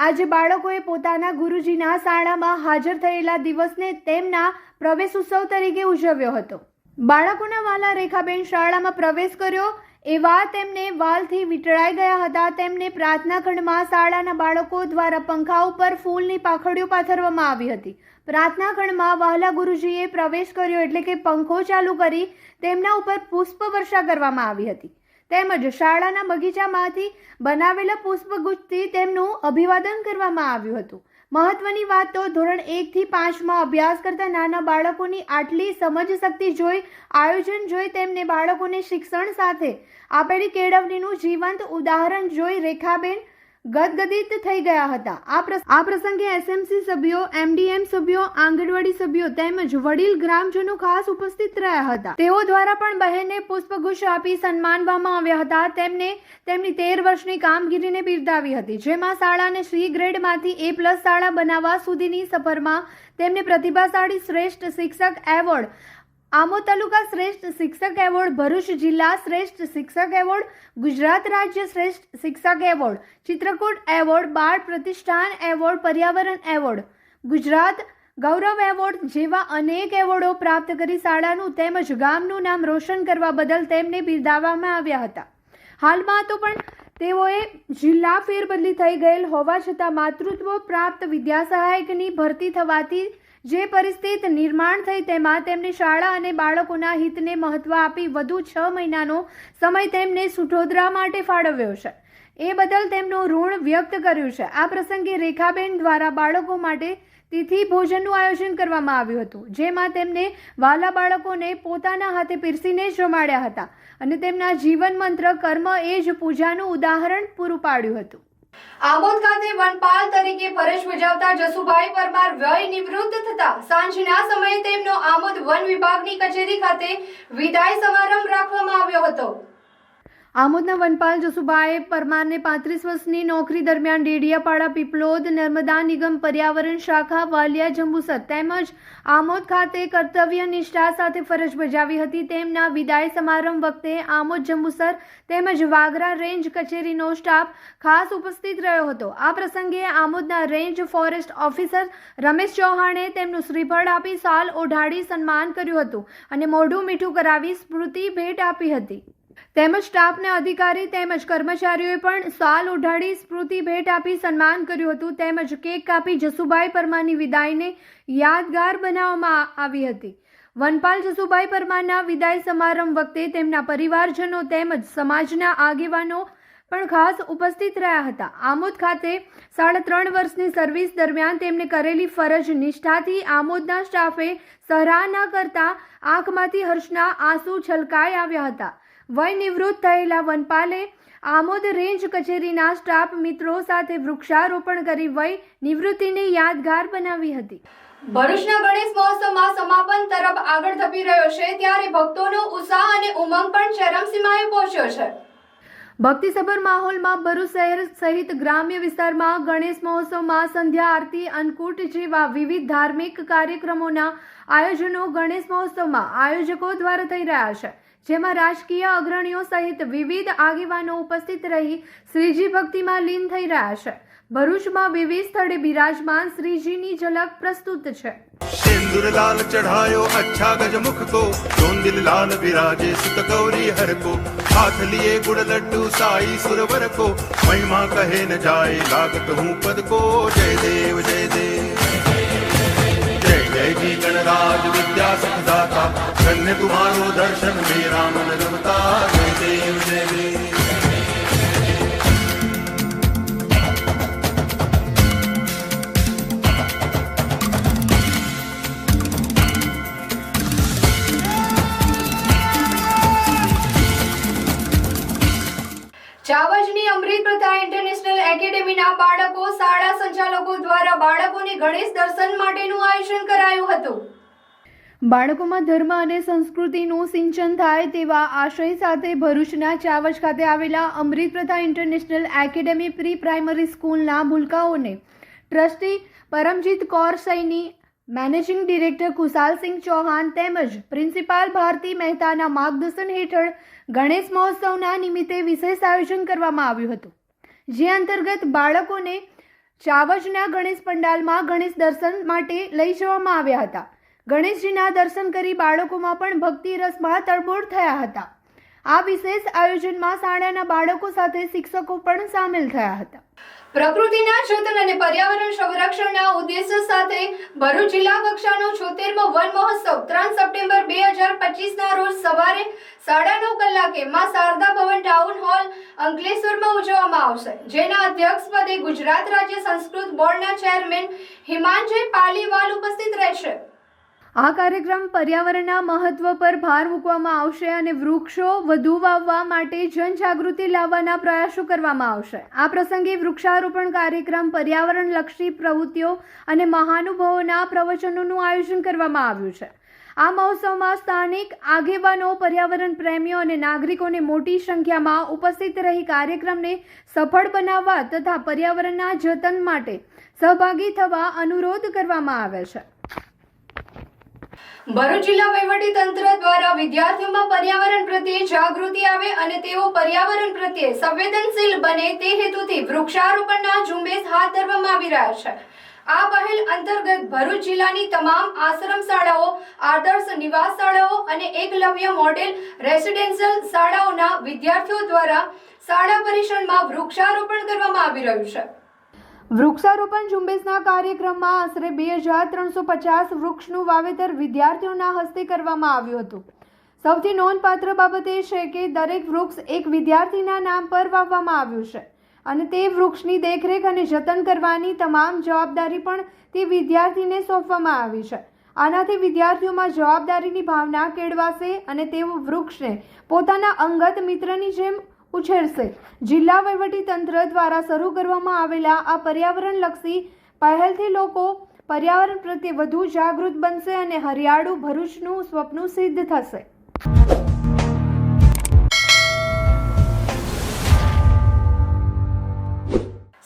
આજે બાળકોએ પોતાના ગુરુજીના શાળામાં હાજર થયેલા દિવસને તેમના પ્રવેશ ઉત્સવ તરીકે ઉજવ્યો હતો. બાળકોના વાલા રેખાબેન શાળામાં પ્રવેશ કર્યો એવા તેમને વાલથી વીંટળાઈ ગયા હતા. તેમને પ્રાર્થના ખંડમાં શાળાના બાળકો દ્વારા પંખા ઉપર ફૂલની પાંખડીઓ પાથરવામાં આવી હતી. પ્રાર્થના ખંડમાં વહાલા ગુરુજીએ પ્રવેશ કર્યો એટલે કે પંખો ચાલુ કરી તેમના ઉપર પુષ્પ વર્ષા કરવામાં આવી હતી. તેમજ શાળાના બગીચામાંથી બનાવેલા પુષ્પગુચ્છથી તેમનું અભિવાદન કરવામાં આવ્યું હતું. મહત્વની વાત તો ધોરણ 1 થી 5માં અભ્યાસ કરતા નાના બાળકોની આટલી સમજ શક્તિ જોઈ, આયોજન જોઈ, તેમને બાળકોને શિક્ષણ સાથે આપેલી કેળવણીનું જીવંત ઉદાહરણ જોઈ રેખાબેન ગદગદિત થઈ ગયા હતા. આ પ્રસંગે એસએમસી સભ્યો, એમડીએમ સભ્યો, આંગણવાડી સભ્યો તેમજ વડીલ ગ્રામજનો ખાસ ઉપસ્થિત રહ્યા હતા. તેઓ દ્વારા પણ બહેનને પુષ્પગુચ્છ આપી સન્માનવામાં આવ્યા હતા. તેમને તેમની 13 વર્ષની કામગીરીને બિરદાવી હતી, જેમાં શાળાને સી ગ્રેડમાંથી A+ શાળા બનાવવા સુધીની સફરમાં તેમને પ્રતિભાશાળી શ્રેષ્ઠ શિક્ષક એવોર્ડ, આમોદ તાલુકા શ્રેષ્ઠ શિક્ષક એવોર્ડ, ભરૂચ જિલ્લા શ્રેષ્ઠ શિક્ષક એવોર્ડ, ગુજરાત રાજ્ય શ્રેષ્ઠ શિક્ષક એવોર્ડ, ચિત્રકૂટ એવોર્ડ, બાળ પ્રતિષ્ઠાન એવોર્ડ, પર્યાવરણ એવોર્ડ, ગુજરાત ગૌરવ એવોર્ડ જેવા અનેક એવોર્ડો પ્રાપ્ત કરી શાળાનું તેમજ ગામનું નામ રોશન કરવા બદલ તેમને બિરદાવવામાં આવ્યા હતા. હાલમાં તો પણ તેઓએ જિલ્લા ફેરબદલી થઈ ગયેલ હોવા છતાં માતૃત્વ પ્રાપ્ત વિદ્યાસહાયકની ભરતી થવાથી જે પરિસ્થિતિ નિર્માણ થઈ તેમાં તેમની શાળા અને બાળકોના હિતને મહત્વ આપી વધુ 6 મહિનાનો સમય તેમને સુઠોદરા માટે ફાળવ્યો છે. એ બદલ તેમનું ઋણ વ્યક્ત કર્યું છે. આ પ્રસંગે રેખાબેન દ્વારા બાળકો માટે તિથિ ભોજનનું આયોજન કરવામાં આવ્યું હતું, જેમાં તેમને વાલા બાળકોને પોતાના હાથે પીરસીને જમાડ્યા હતા અને તેમના જીવન મંત્ર કર્મ એ જ પૂજાનું ઉદાહરણ પૂરું પાડ્યું હતું. આમોદ ખાતે વનપાલ તરીકે ફરજ બજાવતા જસુભાઈ પરમાર વય નિવૃત્ત થતા સાંજના સમયે તેમનો આમોદ વન વિભાગની કચેરી ખાતે વિદાય સમારંભ રાખવામાં આવ્યો હતો. આમોદના વનપાલ જસુભાઈ પરમારને 35 વર્ષની નોકરી દરમિયાન ડેડિયાપાડા, પીપલોદ, નર્મદા નિગમ પર્યાવરણ શાખા, વાલિયા, જંબુસર તેમજ આમોદ ખાતે કર્તવ્ય નિષ્ઠા સાથે ફરજ બજાવી હતી. તેમના વિદાય સમારંભ વખતે આમોદ, જંબુસર તેમજ વાગરા રેન્જ કચેરીનો સ્ટાફ ખાસ ઉપસ્થિત રહ્યો હતો. આ પ્રસંગે આમોદના રેન્જ ફોરેસ્ટ ઓફિસર રમેશ ચૌહાણે તેમનું શ્રીફળ આપી શાલ ઓઢાડી સન્માન કર્યું હતું અને મોઢું મીઠું કરાવી સ્મૃતિ ભેટ આપી હતી. તેમજ સ્ટાફના અધિકારી તેમજ કર્મચારીઓએ પણ શાલ ઓઢાડી સ્મૃતિ ભેટ આપી સન્માન કર્યું હતું. તેમજ કેક કાપી જસુભાઈ પરમારની વિદાયને યાદગાર બનાવવામાં આવી હતી. વનપાલ જસુભાઈ પરમારના વિદાય સમારંભ વખતે તેમના પરિવારજનો તેમજ સમાજના આગેવાનો પણ ખાસ ઉપસ્થિત રહ્યા હતા. આમોદ ખાતે 3.5 વર્ષની સર્વિસ દરમિયાન તેમને કરેલી ફરજ નિષ્ઠાથી આમોદના સ્ટાફે સરાહના કરતા આંખમાંથી હર્ષના આંસુ છલકાઈ આવ્યા હતા. વય નિવૃત્ત થયેલા વનપાલે આમોદ રેન્જ કચેરીના સ્ટાફ મિત્રો સાથે વૃક્ષારોપણ કરી વય નિવૃત્તિને યાદગાર બનાવી હતી. ભરૂચના ગણેશ મહોત્સવમાં સમાપન તરફ આગળ ધપી રહ્યો છે, ત્યારે ભક્તોનો ઉત્સાહ અને ઉમંગ પણ ચરમસીમાએ પહોંચ્યો છે. ભક્તિસભર માહોલમાં ભરૂચ શહેર સહિત ગ્રામ્ય વિસ્તારમાં ગણેશ મહોત્સવમાં સંધ્યા આરતી, અન્નકૂટ જેવા વિવિધ ધાર્મિક કાર્યક્રમોના આયોજનો ગણેશ મહોત્સવમાં આયોજકો દ્વારા થઈ રહ્યા છે, જેમાં રાજકીય અગ્રણીઓ સહિત વિવિધ આગેવાનો ઉપસ્થિત રહી શ્રીજી ભક્તિમાં લીન થઈ રહ્યા છે. ભરૂચમાં વિવિધ સ્થળે બિરાજમાન શ્રીજીની ઝલક પ્રસ્તુત છે.
सिंदूर लाल चढ़ायो अच्छा गजमुख को, चोंदिल लाल विराजे सुत गौरी हर को, हाथ लिए गुड़ लड्डू साई सुरवर को, महिमा कहे न जाए लागत हूँ पद को. जय देव जय देव जय जय जी गणराज विद्या सुखदाता, धन्य तुम्हारो दर्शन मेरा मन रमता. जय देव जय देव.
ચાવજની અમૃત પ્રથા ઇન્ટરનેશનલ એકેડેમીના બાળકો શાળા સંચાલકો દ્વારા બાળકોને ગણેશ દર્શન માટેનું આયોજન કરાયું હતું. બાળકોમાં ધર્મ અને સંસ્કૃતિનું સિંચન થાય તેવા આશય સાથે ભરૂચના ચાવજ ખાતે આવેલા અમૃત પ્રથા ઇન્ટરનેશનલ એકેડેમી પ્રી પ્રાઇમરી સ્કૂલના ભૂલકાઓને trustee Paramjit Kaur Saini, managing director Kushalsinh Chauhan તેમજ પ્રિન્સિપાલ ભારતી મહેતાના માર્ગદર્શન હેઠળ ગણેશ મહોત્સવના નિમિત્તે વિશેષ આયોજન કરવામાં આવ્યું હતું, જે અંતર્ગત બાળકોને ચાવજના ગણેશ પંડાલમાં ગણેશ દર્શન માટે લઈ જવામાં આવ્યા હતા. ગણેશજીના દર્શન કરી બાળકોમાં પણ ભક્તિ રસમાં તરબોળ થયા હતા. આ વિશેષ આયોજનમાં શાળાના બાળકો સાથે શિક્ષકો પણ સામેલ થયા હતા. પ્રકૃતિના જતન અને પર્યાવરણ સંરક્ષણના ઉદ્દેશ્ય સાથે ભરૂચ જિલ્લા કક્ષાનો 76મો વન મહોત્સવ 3 સપ્ટેમ્બર 2025ના રોજ સવારે 9:30 કલાકે માં શારદા ભવન ટાઉન હોલ અંકલેશ્વરમાં ઉજવવામાં આવશે, જેના અધ્યક્ષ પદે ગુજરાત રાજ્ય સંસ્કૃત બોર્ડના ચેરમેન હિમાંજય પાલીવાલ ઉપસ્થિત રહેશે. આ કાર્યક્રમ પર્યાવરણના મહત્વ પર ભાર મૂકવામાં આવશે અને વૃક્ષો વધુ વાવવા માટે જનજાગૃતિ લાવવાના પ્રયાસો કરવામાં આવશે. આ પ્રસંગે વૃક્ષારોપણ કાર્યક્રમ, પર્યાવરણલક્ષી પ્રવૃત્તિઓ અને મહાનુભાવોના પ્રવચનોનું આયોજન કરવામાં આવ્યું છે. આ મહોત્સવમાં સ્થાનિક આગેવાનો, પર્યાવરણ પ્રેમીઓ અને નાગરિકોને મોટી સંખ્યામાં ઉપસ્થિત રહી કાર્યક્રમને સફળ બનાવવા તથા પર્યાવરણના જતન માટે સહભાગી થવા અનુરોધ કરવામાં આવે છે. ભરૂચ જિલ્લા વહીવટી તંત્ર દ્વારા વિદ્યાર્થીઓમાં પર્યાવરણ પ્રત્યે જાગૃતિ આવે અને તેઓ પર્યાવરણ પ્રત્યે સંવેદનશીલ બને તે હેતુથી વૃક્ષારોપણના ઝુંબેશ હાથ ધરવામાં આવી રહ્યા છે. આ પહેલ અંતર્ગત ભરૂચ જિલ્લાની તમામ આશ્રમ શાળાઓ, આદર્શ નિવાસ શાળાઓ અને એકલવ્ય મોડેલ રેસિડેન્શિયલ શાળાઓના વિદ્યાર્થીઓ દ્વારા શાળા પરિસરમાં વૃક્ષારોપણ કરવામાં આવી રહ્યું છે. વૃક્ષારોપણ ઝુંબેશના કાર્યક્રમમાં આશરે 2350 વૃક્ષનું વાવેતર વિદ્યાર્થીઓના હસ્તે કરવામાં આવ્યું હતું. સૌથી નોંધપાત્ર બાબત એ છે કે દરેક વૃક્ષ એક વિદ્યાર્થીના નામ પર વાવવામાં આવ્યું છે અને તે વૃક્ષની દેખરેખ અને જતન કરવાની તમામ જવાબદારી પણ તે વિદ્યાર્થીને સોંપવામાં આવી છે. આનાથી વિદ્યાર્થીઓમાં જવાબદારીની ભાવના કેળવાશે અને તેઓ વૃક્ષને પોતાના અંગત મિત્રની જેમ ઉછેરશે. જિલ્લા વહીવટી તંત્ર દ્વારા શરૂ કરવામાં આવેલા આ પર્યાવરણલક્ષી પહેલથી લોકો પર્યાવરણ પ્રત્યે વધુ જાગૃત બનશે અને હરિયાળુ ભરૂચનું સ્વપ્ન સિદ્ધ થશે.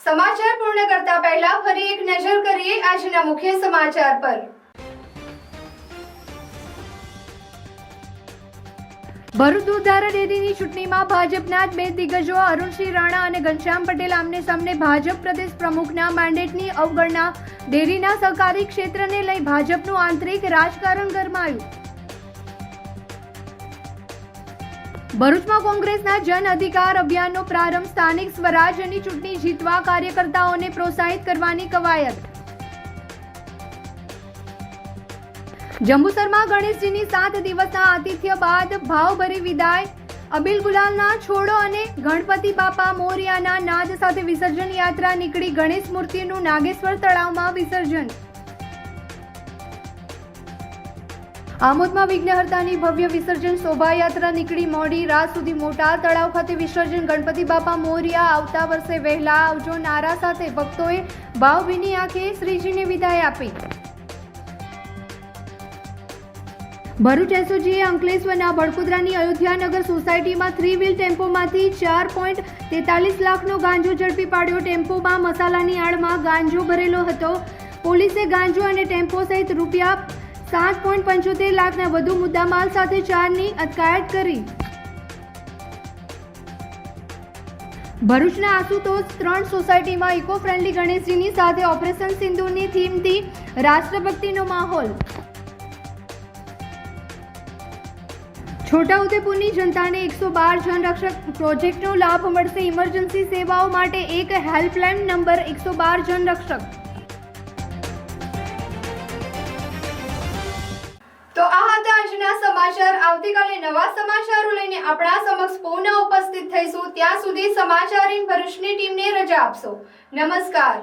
સમાચાર પૂર્ણ કરતા પહેલા ફરી એક નજર કરીએ આજના મુખ્ય સમાચાર પર. ભરૂચ દૂધધારા ડેરીની ચૂંટણીમાં ભાજપના જ બે દિગ્ગજો અરુણસિંહ રાણા અને ઘનશ્યામ પટેલ આમને સામને ભાજપ પ્રદેશ પ્રમુખના મેન્ડેટની અવગણના. ડેરીના સહકારી ક્ષેત્રને લઈ ભાજપનું આંતરિક રાજકારણ ગરમાયું. ભરૂચમાં કોંગ્રેસના જન અધિકાર અભિયાનનો પ્રારંભ. સ્થાનિક સ્વરાજ્યની ચૂંટણી જીતવા કાર્યકર્તાઓને પ્રોત્સાહિત કરવાની કવાયત. જંબુસરમાં ગણેશજીની 7 દિવસના આતિથ્ય બાદ ભાવભરી વિદાય. અબીલ ગુલાલના છોડો અને ગણપતિ બાપા મોરિયાના નાદ સાથે વિસર્જન યાત્રા નીકળી ગણેશ મૂર્તિનું નાગેશ્વર તળાવમાં વિસર્જન. આમોદમાં વિઘ્નહર્તાની ભવ્ય વિસર્જન શોભાયાત્રા નીકળી મોડી રાત સુધી મોટા તળાવ ખાતે વિસર્જન. ગણપતિ બાપા મોરિયા આવતા વર્ષે વહેલા આવજો નારા સાથે ભક્તોએ ભાવભીની આંખે શ્રીજીને વિદાય આપી. ભરૂચ એસઓજીએ અંકલેશ્વરના ભડકુદરાની અયોધ્યાનગર સોસાયટીમાં 3 વ્હીલ ટેમ્પોમાંથી 4.43 લાખનો ગાંજો ઝડપી પાડ્યો. ટેમ્પોમાં મસાલાની આડમાં ગાંજો ભરેલો હતો. પોલીસે ગાંજો અને ટેમ્પો સહિત રૂપિયા 7.75 લાખના વધુ મુદ્દામાલ સાથે 4ની અટકાયત કરી. ભરૂચના આશુતોષ 3 સોસાયટીમાં ઇકો ફ્રેન્ડલી ગણેશજીની સાથે ઓપરેશન સિંધુની થીમથી રાષ્ટ્રભક્તિનો માહોલ. છોટાઉદેપુરની જનતાને 112 જનરક્ષક પ્રોજેક્ટનો લાભ મળશે. ઇમરજન્સી સેવાઓ માટે એક હેલ્પલાઇન નંબર 112 જનરક્ષક. તો આ હતા આજના સમાચાર. આવતીકાલે નવા સમાચારો લઈને આપણા સમક્ષ પુનઃ ઉપસ્થિત થઈશું. ત્યાં સુધી સમાચાર ઇન ભરૂચની ટીમને રજા આપશો. નમસ્કાર.